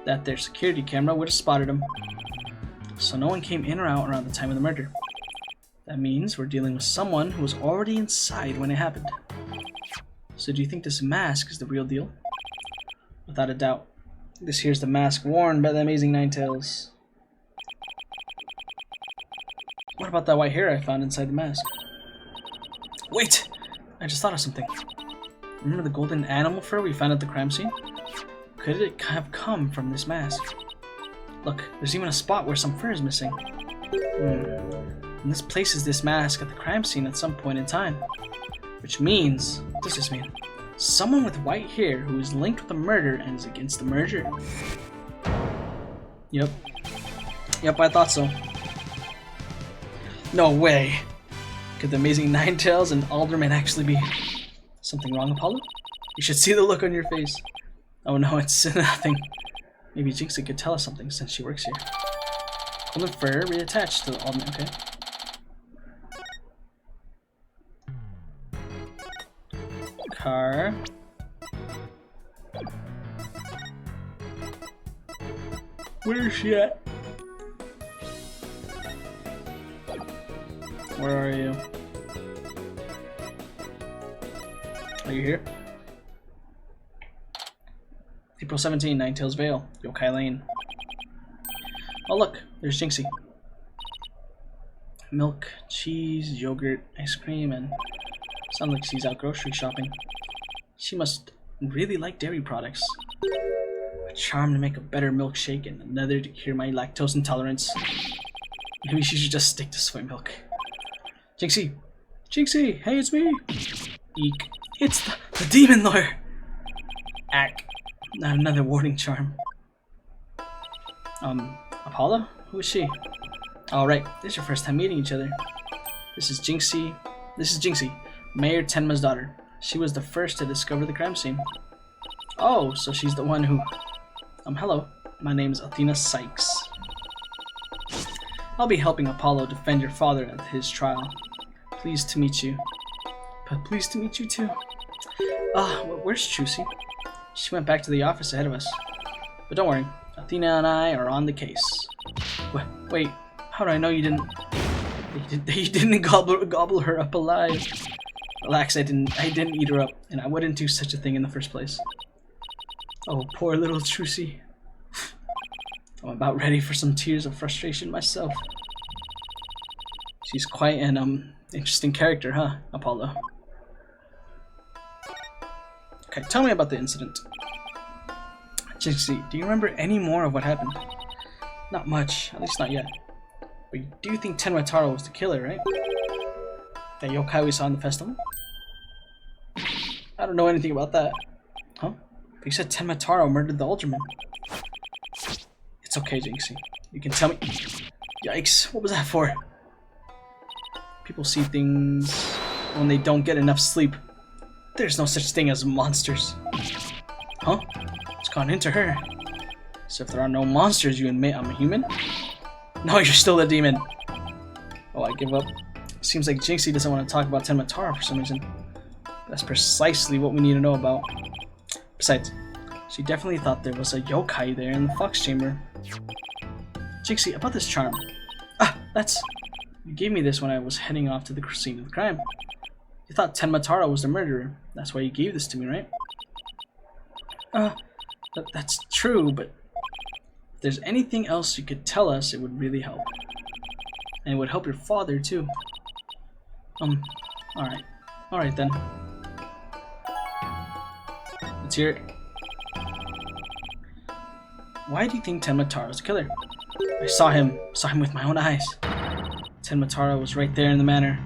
that their security camera would have spotted him. So no one came in or out around the time of the murder. That means we're dealing with someone who was already inside when it happened. So do you think this mask is the real deal? Without a doubt. This here's the mask worn by the amazing Ninetales. What about that white hair I found inside the mask? Wait! I just thought of something. Remember the golden animal fur we found at the crime scene? Could it have come from this mask? Look, there's even a spot where some fur is missing. And this places this mask at the crime scene at some point in time. Which means, what does this mean? Someone with white hair who is linked with the murder and is against the merger. Yep, I thought so. No way! Could the amazing Ninetales and Alderman actually be... Something wrong, Apollo? You should see the look on your face. Oh no, it's nothing. Maybe Jinxie could tell us something since she works here. Golden fur reattached to the Alderman, okay. Car. Where is she at? Where are you? Are you here? April 17, Ninetales Vale, Yokai Lane. Oh look, there's Jinxie. Milk, cheese, yogurt, ice cream, and sounds like she's out grocery shopping. She must really like dairy products. A charm to make a better milkshake and another to cure my lactose intolerance. Maybe she should just stick to soy milk. Jinxie! Jinxie! Hey, it's me! Eek. It's the demon lawyer! Ack. Not another warding charm. Apollo? Who is she? Alright, this is your first time meeting each other. This is Jinxie, Mayor Tenma's daughter. She was the first to discover the crime scene. Oh, so she's the one who... hello. My name's Athena Sykes. I'll be helping Apollo defend your father at his trial. Pleased to meet you. But pleased to meet you too. Where's Trucy? She went back to the office ahead of us. But don't worry, Athena and I are on the case. Wait, how do I know you didn't... You didn't gobble her up alive? Relax, I didn't eat her up, and I wouldn't do such a thing in the first place. Oh, poor little Trucy. I'm about ready for some tears of frustration myself. She's quite an interesting character, huh, Apollo? Okay, tell me about the incident. Jinxie, do you remember any more of what happened? Not much, at least not yet. But you do think Tenmataro was the killer, right? That yokai we saw in the festival? I don't know anything about that. Huh? But you said Tenmataro murdered the Alderman. It's okay, Jinxie. You can tell me. Yikes, what was that for? People see things when they don't get enough sleep. There's no such thing as monsters. Huh? It's gone into her. So if there are no monsters, you admit I'm a human? No, you're still a demon. Oh, I give up. Seems like Jinxie doesn't want to talk about Tenma for some reason. That's precisely what we need to know about. Besides, she definitely thought there was a yokai there in the Fox Chamber. Jinxie, about this charm. Ah, that's... You gave me this when I was heading off to the scene of the crime. You thought Tenma was the murderer. That's why you gave this to me, right? That's true, but... If there's anything else you could tell us, it would really help. And it would help your father, too. Alright. Alright then. Let's hear it. Why do you think Tenma was the killer? I saw him with my own eyes. Tenma was right there in the manor.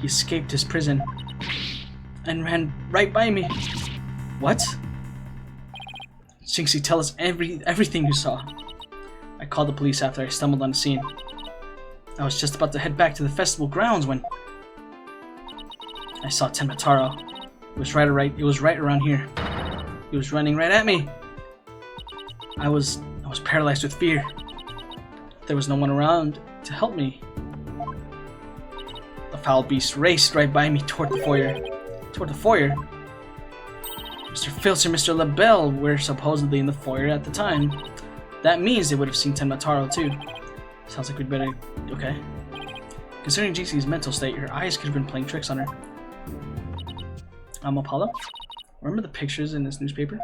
He escaped his prison and ran right by me. What? Jinxie, tell us everything you saw. I called the police after I stumbled on the scene. I was just about to head back to the festival grounds when I saw Tenma. It was right around here. He was running right at me. I was paralyzed with fear. There was no one around to help me. The foul beast raced right by me toward the foyer. Toward the foyer? Mr. Filch and Mr. LaBelle were supposedly in the foyer at the time. That means they would have seen Tenma too. Sounds like we'd better... Okay. Considering Jinxie's mental state, her eyes could have been playing tricks on her. Apollo? Remember the pictures in this newspaper?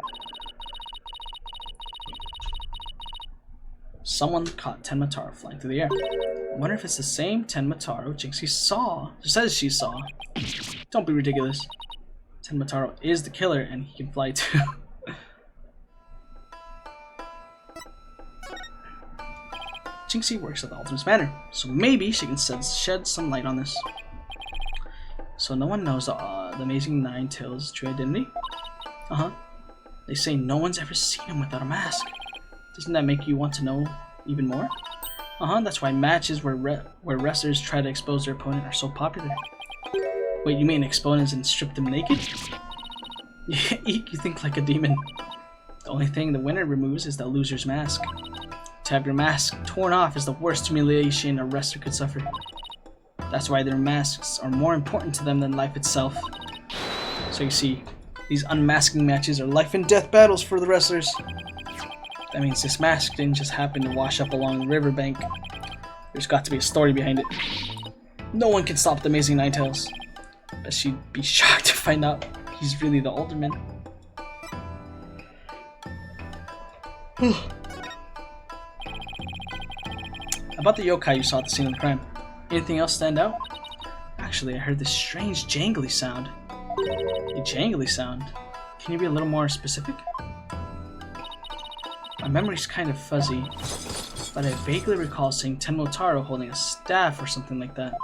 Someone caught Tenma flying through the air. I wonder if it's the same Tenma Jinxie says she saw. Don't be ridiculous. Tenma is the killer and he can fly too. Jinxie works at the Ultimus Manor, so maybe she can shed some light on this. So no one knows the Amazing Nine-Tails' true identity? They say no one's ever seen him without a mask. Doesn't that make you want to know even more? That's why matches where wrestlers try to expose their opponent are so popular. Wait, you mean exponents and strip them naked? Eek, you think like a demon. The only thing the winner removes is the loser's mask. To have your mask torn off is the worst humiliation a wrestler could suffer. That's why their masks are more important to them than life itself. So you see, these unmasking matches are life and death battles for the wrestlers. That means this mask didn't just happen to wash up along the riverbank. There's got to be a story behind it. No one can stop the Amazing Nine-Tails. But she'd be shocked to find out he's really the Alderman. About the yokai you saw at the scene of the crime, anything else stand out? Actually, I heard this strange jangly sound. A jangly sound? Can you be a little more specific? My memory's kind of fuzzy, but I vaguely recall seeing Tenma holding a staff or something like that.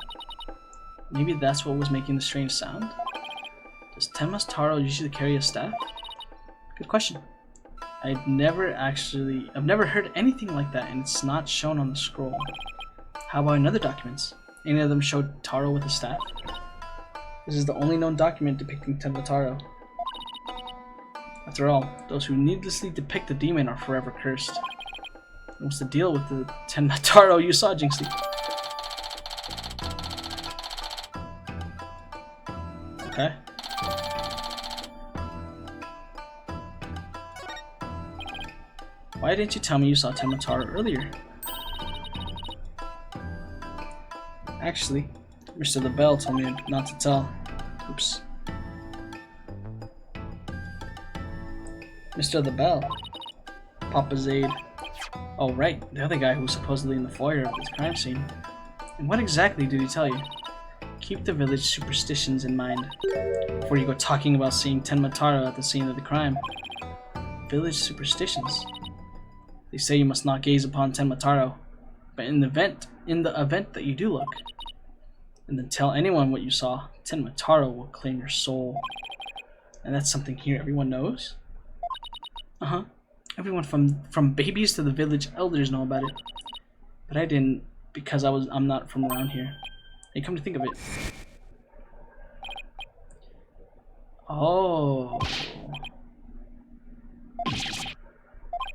Maybe that's what was making the strange sound? Does Tenma usually carry a staff? Good question. I've never heard anything like that, and it's not shown on the scroll. How about in other documents? Any of them show Taro with a staff? This is the only known document depicting Tenma. After all, those who needlessly depict the demon are forever cursed. What's the deal with the Tenma you saw, Jinxie? Okay. Why didn't you tell me you saw Tenma earlier? Actually, Mr. LaBelle told me not to tell. Oops. Mr. LaBelle? Papa Zaid. Oh right, the other guy who was supposedly in the foyer of this crime scene. And what exactly did he tell you? Keep the village superstitions in mind before you go talking about seeing Tenma at the scene of the crime. Village superstitions? They say you must not gaze upon Tenma, but in the event that you do look, and then tell anyone what you saw, Tenma will claim your soul. And that's something here everyone knows? Everyone from babies to the village elders know about it. But I didn't because I'm not from around here. Hey, come to think of it. Oh.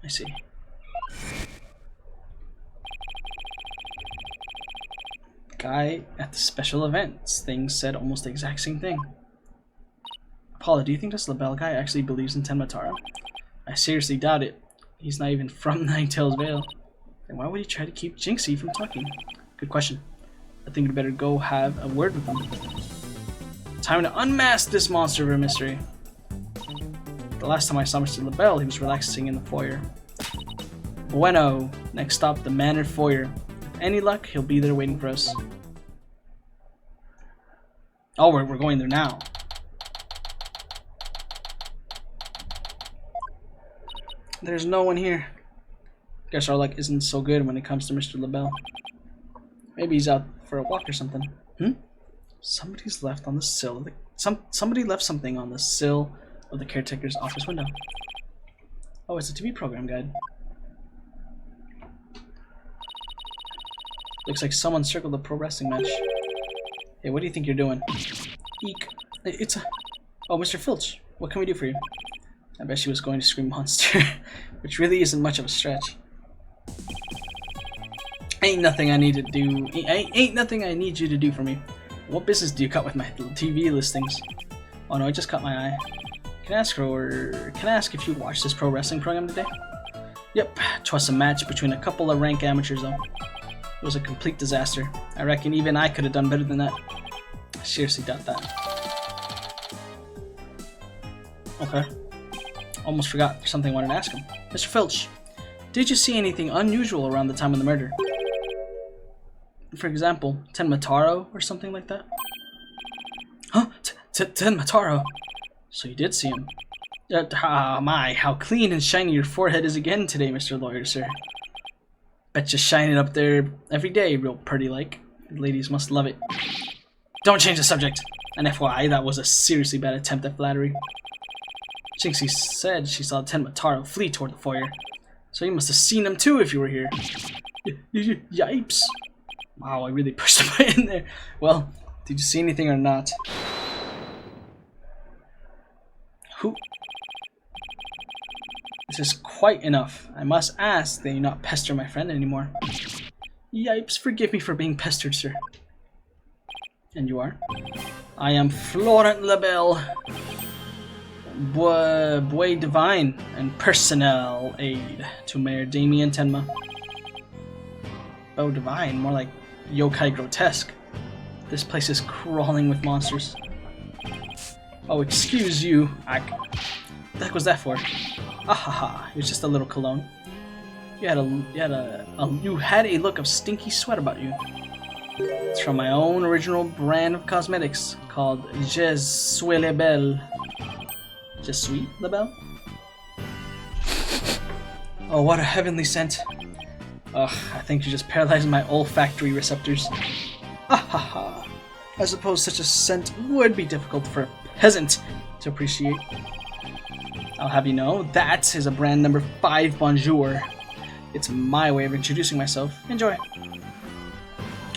I see. Guy at the special events thing said almost the exact same thing. Paula, do you think this LaBelle guy actually believes in Tenma? I seriously doubt it. He's not even from Ninetales Vale. Then why would he try to keep Jinxie from talking? Good question. I think we'd better go have a word with him. Time to unmask this monster of a mystery. The last time I saw Mr. LaBelle, he was relaxing in the foyer. Bueno. Next stop, the Manor Foyer. With any luck, he'll be there waiting for us. Oh, we're going there now. There's no one here. Guess our luck isn't so good when it comes to Mr. LaBelle. Maybe he's out for a walk or something. Somebody's left on the sill of the... Somebody left something on the sill of the caretaker's office window. Oh, it's a TV program guide. Looks like someone circled a pro wrestling match. Hey, what do you think you're doing? Eek. It's a... Oh, Mr. Filch. What can we do for you? I bet she was going to scream monster, which really isn't much of a stretch. Ain't nothing I need to do. Ain't nothing I need you to do for me. What business do you cut with my TV listings? Oh no, it just caught my eye. Can I ask if you watched this pro wrestling program today? Yep, 'twas a match between a couple of rank amateurs though. It was a complete disaster. I reckon even I could have done better than that. I seriously doubt that. Okay. Almost forgot there's something I wanted to ask him. Mr. Filch, did you see anything unusual around the time of the murder? For example, Tenma or something like that? Huh? Tenma? So you did see him. My, how clean and shiny your forehead is again today, Mr. Lawyer, sir. Bet you shine it up there every day, real pretty like. Ladies must love it. Don't change the subject! And FYI, that was a seriously bad attempt at flattery. Jinxie said she saw Tenma flee toward the foyer. So you must have seen him too if you were here. Yipes. Wow, I really pushed the button there. Well, did you see anything or not? Who? This is quite enough. I must ask that you not pester my friend anymore. Yipes, forgive me for being pestered, sir. And you are? I am Florent LaBelle. Boy Divine and personnel aide to Mayor Damien Tenma. Oh, Divine, more like yokai grotesque. This place is crawling with monsters. Oh, excuse you. What the heck was that for? Ahaha, it was just a little cologne. You had a look of stinky sweat about you. It's from my own original brand of cosmetics called Je suis la belle. Je suis la belle? Oh, what a heavenly scent. Ugh, I think you just paralyzed my olfactory receptors. Ahaha. I suppose such a scent would be difficult for a peasant to appreciate. I'll have you know, that is a brand number 5 Bonjour. It's my way of introducing myself. Enjoy.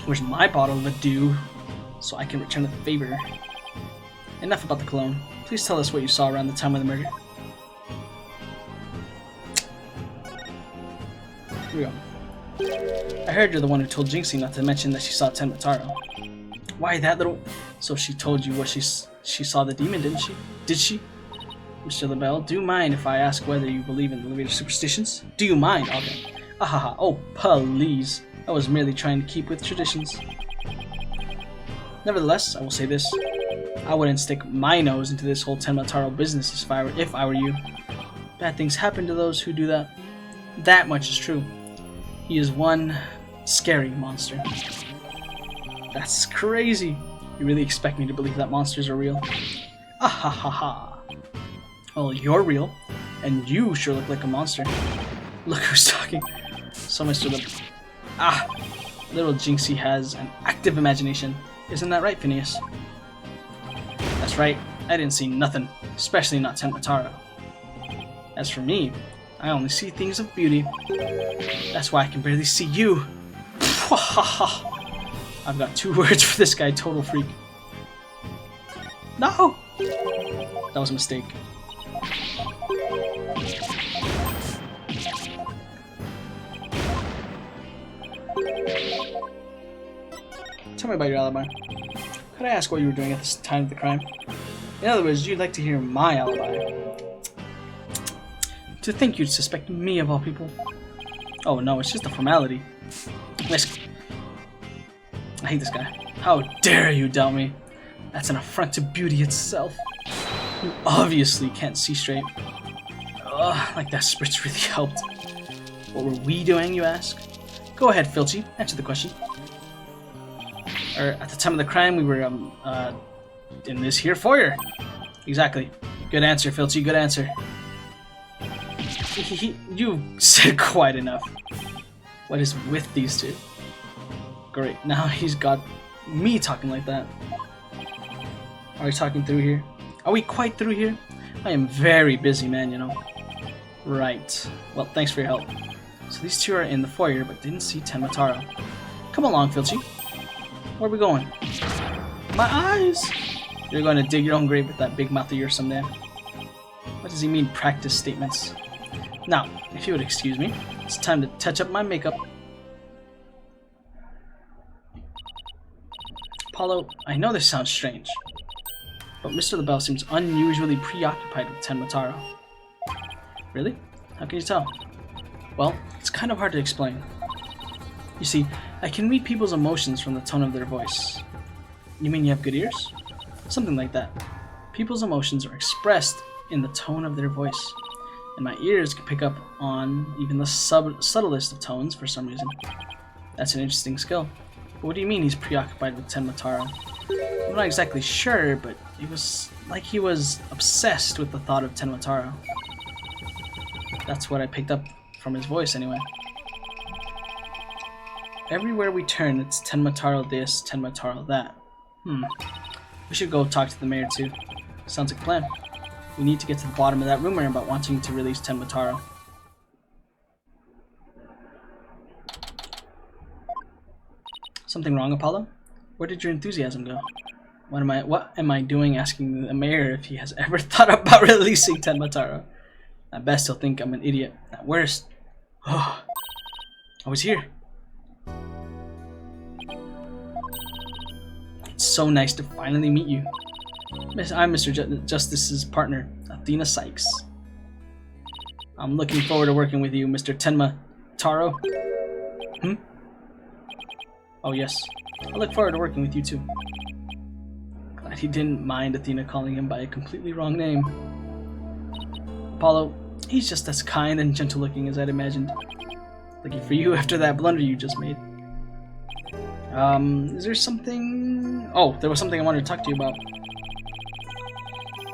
Where's my bottle of Adieu, so I can return the favor? Enough about the cologne. Please tell us what you saw around the time of the murder. Here we go. I heard you're the one who told Jinxie not to mention that she saw Tenma. Why that little... So she told you what she saw the demon, didn't she? Did she? Mr. LaBelle, do you mind if I ask whether you believe in the later superstitions? Do you mind? Okay. Ahaha, oh please. I was merely trying to keep with traditions. Nevertheless, I will say this. I wouldn't stick my nose into this whole Tenma business if I were you. Bad things happen to those who do that. That much is true. He is one scary monster. That's crazy. You really expect me to believe that monsters are real? Ahahaha. Well, you're real, and you sure look like a monster. Look who's talking. So Mr. Little Jinxie has an active imagination. Isn't that right, Phineas? That's right. I didn't see nothing, especially not Tenma. As for me, I only see things of beauty. That's why I can barely see you. I've got 2 words for this guy, total freak. No! That was a mistake. Tell me about your alibi. Could I ask what you were doing at the time of the crime? In other words, you'd like to hear my alibi. To think you'd suspect me of all people. Oh no, it's just a formality. Whisk. I hate this guy. How dare you doubt me? That's an affront to beauty itself. You obviously can't see straight. Ugh, like that spritz really helped. What were we doing, you ask? Go ahead, Filchy. Answer the question. At the time of the crime, we were, in this here foyer. Exactly. Good answer, Filchy. Good answer. You said quite enough. What is with these two? Great. Now he's got me talking like that. Are we talking through here? Are we quite through here? I am very busy, man, you know. Right. Well, thanks for your help. So these two are in the foyer, but didn't see Tenmataro. Come along, Filchy. Where are we going? My eyes! You're going to dig your own grave with that big mouth of yours someday. What does he mean, practice statements? Now, if you would excuse me, it's time to touch up my makeup. Apollo, I know this sounds strange, but Mr. LaBelle seems unusually preoccupied with Tenmataro. Really? How can you tell? Well, it's kind of hard to explain. You see, I can read people's emotions from the tone of their voice. You mean you have good ears? Something like that. People's emotions are expressed in the tone of their voice, and my ears can pick up on even the subtlest of tones for some reason. That's an interesting skill. But what do you mean he's preoccupied with Tenmataro? I'm not exactly sure, but it was like he was obsessed with the thought of Tenmataro. That's what I picked up from his voice anyway. Everywhere we turn, it's Tenmataro this, Tenmataro that. We should go talk to the mayor too. Sounds like a plan. We need to get to the bottom of that rumor about wanting to release Tenmataro. Something wrong, Apollo? Where did your enthusiasm go? What am I doing asking the mayor if he has ever thought about releasing Tenmataro? At best he'll think I'm an idiot. At worst, I was here. It's so nice to finally meet you. I'm Mr. Justice's partner, Athena Sykes. I'm looking forward to working with you, Mr. Tenmataro. Oh yes, I look forward to working with you too. Glad he didn't mind Athena calling him by a completely wrong name. Apollo, he's just as kind and gentle looking as I'd imagined. Lucky for you after that blunder you just made. Is there something... Oh, there was something I wanted to talk to you about.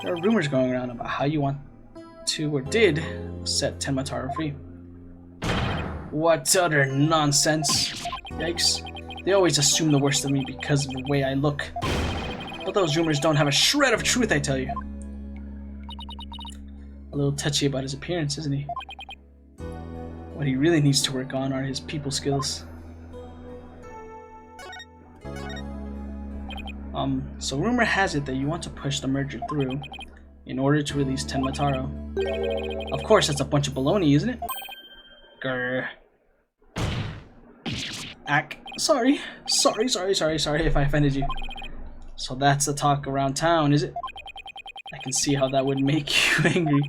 There are rumors going around about how you want to, or did, set Tenmataro free. What utter nonsense. Yikes. They always assume the worst of me because of the way I look. But those rumors don't have a shred of truth, I tell you. A little touchy about his appearance, isn't he? What he really needs to work on are his people skills. So rumor has it that you want to push the merger through in order to release Tenmataro. Of course, that's a bunch of baloney, isn't it? Grr. Ack. Sorry if I offended you. So that's the talk around town, is it? I can see how that would make you angry.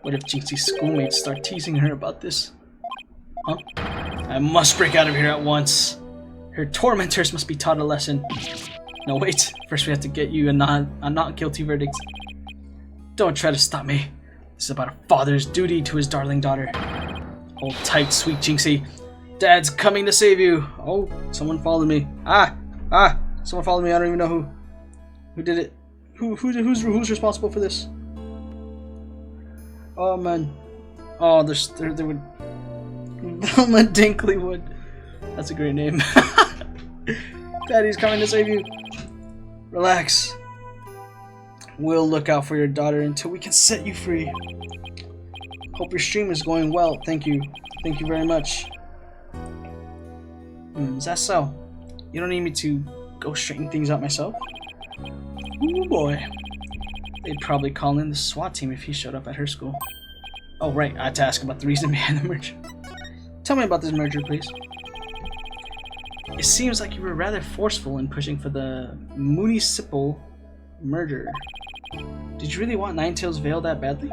What if Jinxie's schoolmates start teasing her about this? Huh? I must break out of here at once. Her tormentors must be taught a lesson. No, wait. First we have to get you a not guilty verdict. Don't try to stop me. This is about a father's duty to his darling daughter. Hold tight, sweet Jinxie. Dad's coming to save you. Oh, someone followed me. Someone followed me. I don't even know who did it. Who's responsible for this? Oh man. Oh, there would. Velma Dinkleywood. That's a great name. Daddy's coming to save you. Relax. We'll look out for your daughter until we can set you free. Hope your stream is going well. Thank you. Thank you very much. Is that so? You don't need me to go straighten things out myself? Ooh boy. They'd probably call in the SWAT team if he showed up at her school. Oh right, I had to ask about the reason behind the merger. Tell me about this merger, please. It seems like you were rather forceful in pushing for the municipal merger. Did you really want Ninetales Vale that badly?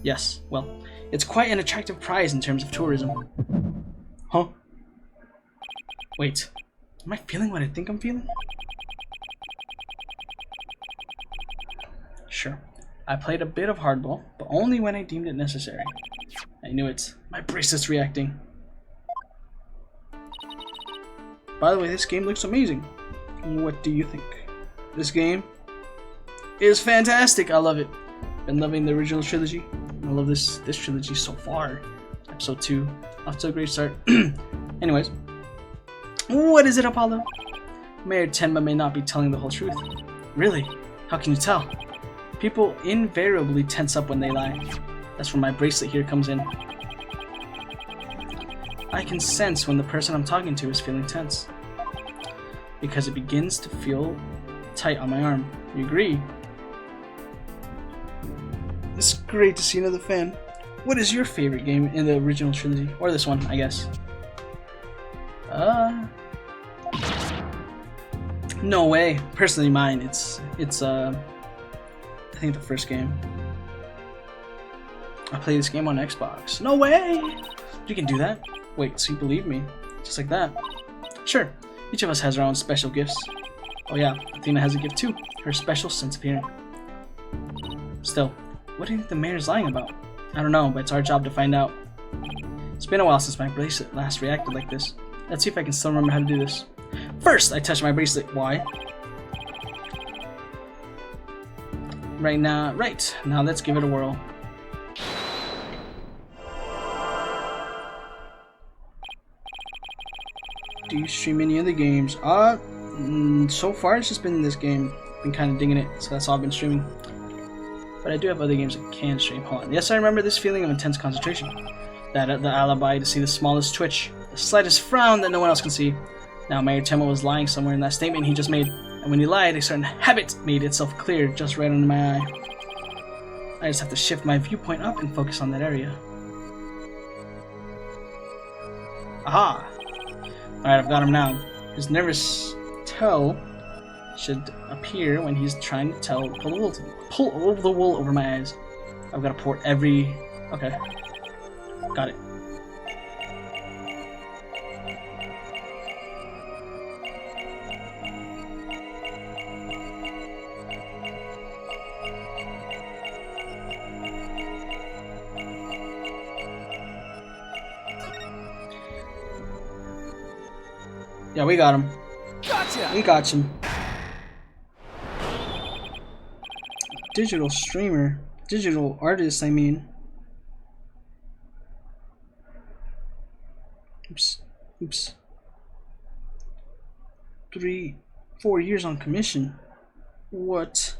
Yes, well, it's quite an attractive prize in terms of tourism. Huh? Wait, am I feeling what I think I'm feeling? Sure, I played a bit of hardball, but only when I deemed it necessary. I knew it. My bracelet's reacting. By the way, this game looks amazing. What do you think? This game is fantastic. I love it. Been loving the original trilogy. I love this trilogy so far. Episode 2, off to a great start. Anyways, what is it, Apollo? Mayor Tenma may not be telling the whole truth. Really? How can you tell? People invariably tense up when they lie. That's where my bracelet here comes in. I can sense when the person I'm talking to is feeling tense, because it begins to feel tight on my arm. You agree? It's great to see another fan. What is your favorite game in the original trilogy? Or this one, I guess. No way. Personally mine, it's I think the first game. I play this game on Xbox. No way! You can do that? Wait, so you believe me? Just like that? Sure. Each of us has our own special gifts. Oh yeah, Athena has a gift too. Her special sense of hearing. Still, what do you think the mayor's lying about? I don't know, but it's our job to find out. It's been a while since my bracelet last reacted like this. Let's see if I can still remember how to do this. First, I touch my bracelet. Why? Right now, let's give it a whirl. Do you stream any other games? So far it's just been this game. Been kind of digging it, so that's all I've been streaming. But I do have other games I can stream. Hold on. Yes, I remember this feeling of intense concentration. The alibi to see the smallest twitch, the slightest frown that no one else can see. Now, Mayor Tenma was lying somewhere in that statement he just made, and when he lied, a certain habit made itself clear just right under my eye. I just have to shift my viewpoint up and focus on that area. Aha! Alright, I've got him now. His nervous tell should appear when he's trying to pull all the wool over my eyes. I've got to pour every... Okay. Got it. Yeah, we got him. Gotcha! We got him. Digital streamer. Digital artist, I mean. Oops. 4 years on commission. What?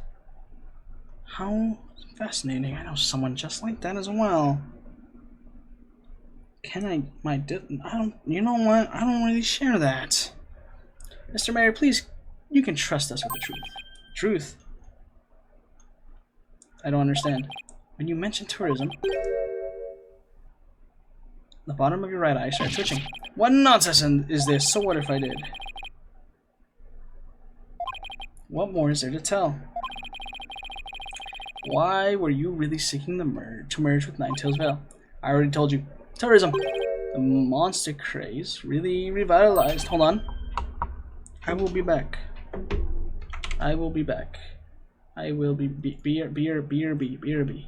How fascinating. I know someone just like that as well. Can I don't, you know what? I don't really share that. Mr. Mayor, please, you can trust us with the truth. Truth? I don't understand. When you mention tourism, the bottom of your right eye starts twitching. What nonsense is this? So what if I did? What more is there to tell? Why were you really seeking to merge with Ninetales Vale? I already told you. Tourism. The monster craze really revitalized. Hold on. I will be back. I will be back. I will be BRB.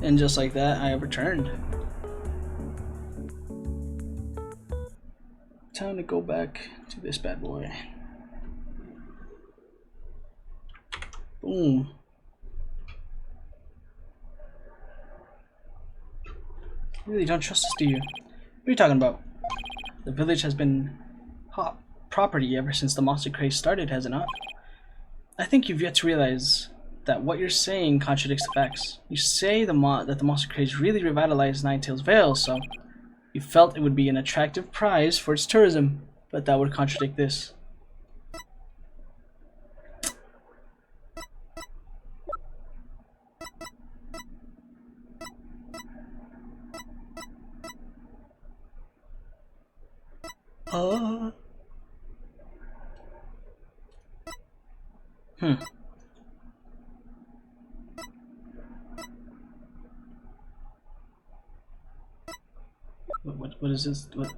And just like that, I have returned. Time to go back to this bad boy. Boom. You really don't trust us, do you? What are you talking about? The village has been hot property ever since the monster craze started, has it not? I think you've yet to realize that what you're saying contradicts the facts. You say that the monster craze really revitalized Ninetales Vale, so you felt it would be an attractive prize for its tourism, but that would contradict this. What is this? What?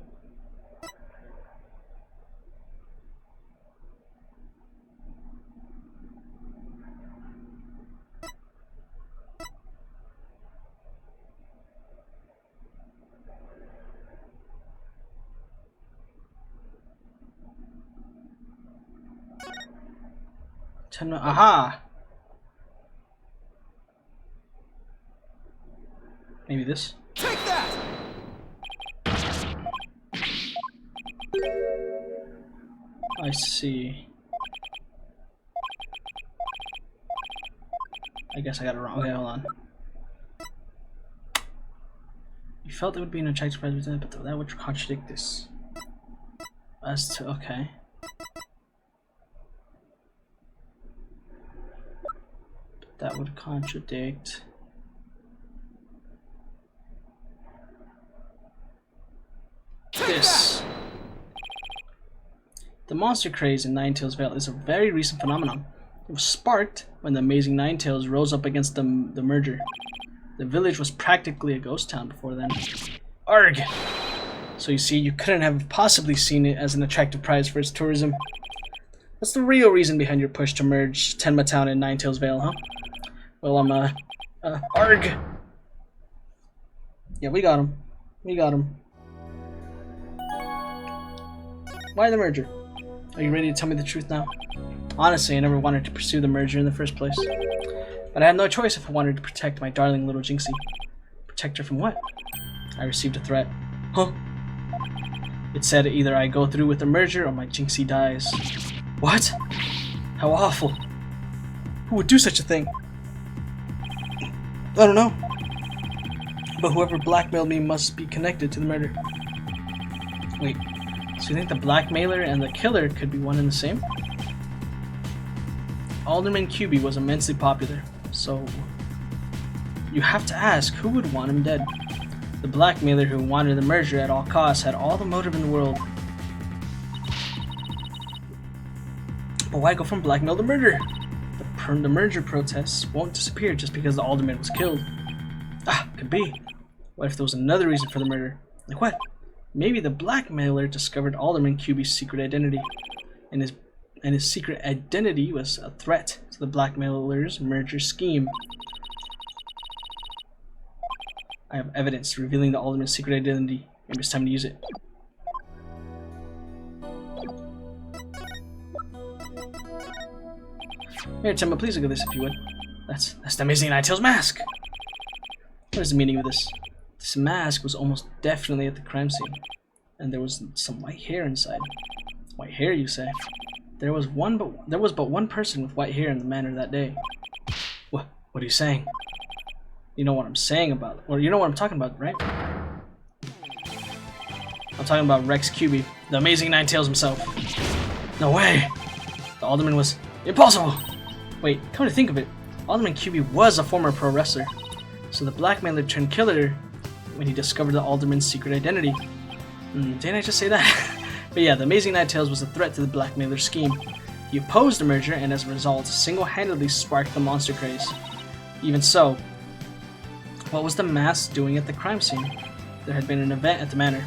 Aha! Maybe this? Take that! I see. I guess I got it wrong. Okay, hold on. You felt it would be an attractive prize, but that would contradict this. As to, okay. That would contradict this. The monster craze in Ninetales Vale is a very recent phenomenon. It was sparked when the Amazing Ninetales rose up against the merger. The village was practically a ghost town before then. Arg! So you see, you couldn't have possibly seen it as an attractive prize for its tourism. What's the real reason behind your push to merge Tenma Town and Ninetales Vale, huh? Well, arg! Yeah, we got him. We got him. Why the merger? Are you ready to tell me the truth now? Honestly, I never wanted to pursue the merger in the first place. But I had no choice if I wanted to protect my darling little Jinxie. Protect her from what? I received a threat. Huh? It said either I go through with the merger or my Jinxie dies. What? How awful. Who would do such a thing? I don't know. But whoever blackmailed me must be connected to the murder. Wait, so you think the blackmailer and the killer could be one and the same? Alderman Kyubi was immensely popular, so you have to ask, who would want him dead? The blackmailer who wanted the merger at all costs had all the motive in the world. But why go from blackmail to murder? The merger protests won't disappear just because the alderman was killed. Ah, could be. What if there was another reason for the murder? Like what? Maybe the blackmailer discovered Alderman Kyubi's secret identity, and his secret identity was a threat to the blackmailer's merger scheme. I have evidence revealing the alderman's secret identity. Maybe it's time to use it. Here, Tenma, please look at this if you would. That's the Amazing Ninetales mask! What is the meaning of this? This mask was almost definitely at the crime scene. And there was some white hair inside. White hair, you say? There was but one person with white hair in the manor that day. What are you saying? You know what I'm saying about, or you know what I'm talking about, right? I'm talking about Rex Kyubi, the Amazing Ninetales himself. No way! The alderman was impossible! Wait, come to think of it, Alderman Kyubi was a former pro wrestler. So the blackmailer turned killer when he discovered the alderman's secret identity. Didn't I just say that? But yeah, the Amazing Ninetales was a threat to the blackmailer's scheme. He opposed the merger and as a result, single-handedly sparked the monster craze. Even so, what was the mask doing at the crime scene? There had been an event at the manor.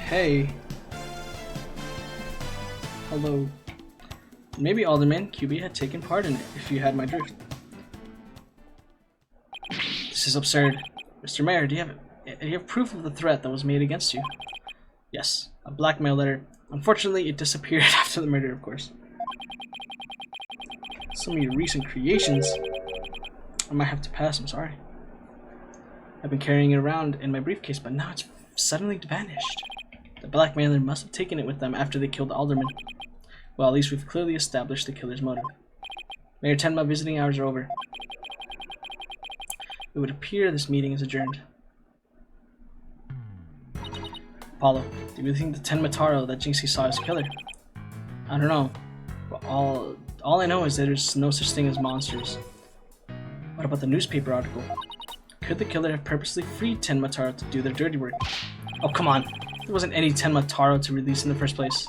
Hey, Hello. Maybe Alderman QB had taken part in it, if you had my drift. This is absurd. Mr. Mayor, do you have proof of the threat that was made against you? Yes, a blackmail letter. Unfortunately, it disappeared after the murder, of course. Some of your recent creations. I might have to pass, I'm sorry. I've been carrying it around in my briefcase, but now it's suddenly vanished. The blackmailer must have taken it with them after they killed Alderman. Well, at least we've clearly established the killer's motive. Mayor Tenma, visiting hours are over. It would appear this meeting is adjourned. Apollo, do you really think the Tenma Taro that Jinxie saw is a killer? I don't know. But all I know is that there's no such thing as monsters. What about the newspaper article? Could the killer have purposely freed Tenma Taro to do their dirty work? Oh, come on. There wasn't any Tenma Taro to release in the first place.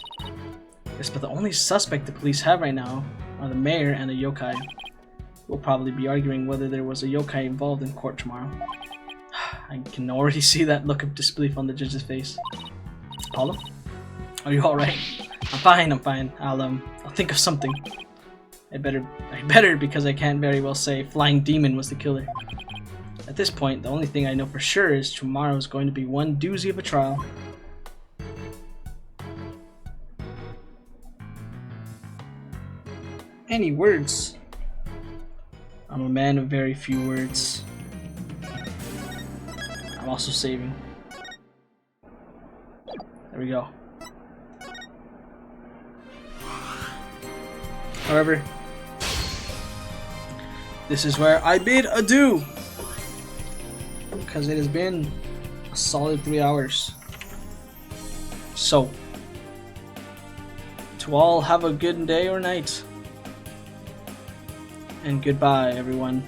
Yes, but the only suspect the police have right now are the mayor and the yokai. We'll probably be arguing whether there was a yokai involved in court tomorrow. I can already see that look of disbelief on the judge's face. Apollo? Are you alright? I'm fine. I'll think of something. I better because I can't very well say Flying Demon was the killer. At this point, the only thing I know for sure is tomorrow is going to be one doozy of a trial. Any words? I'm a man of very few words. I'm also saving. There we go. However, this is where I bid adieu, because it has been a solid 3 hours. So, to all, have a good day or night. And goodbye, everyone.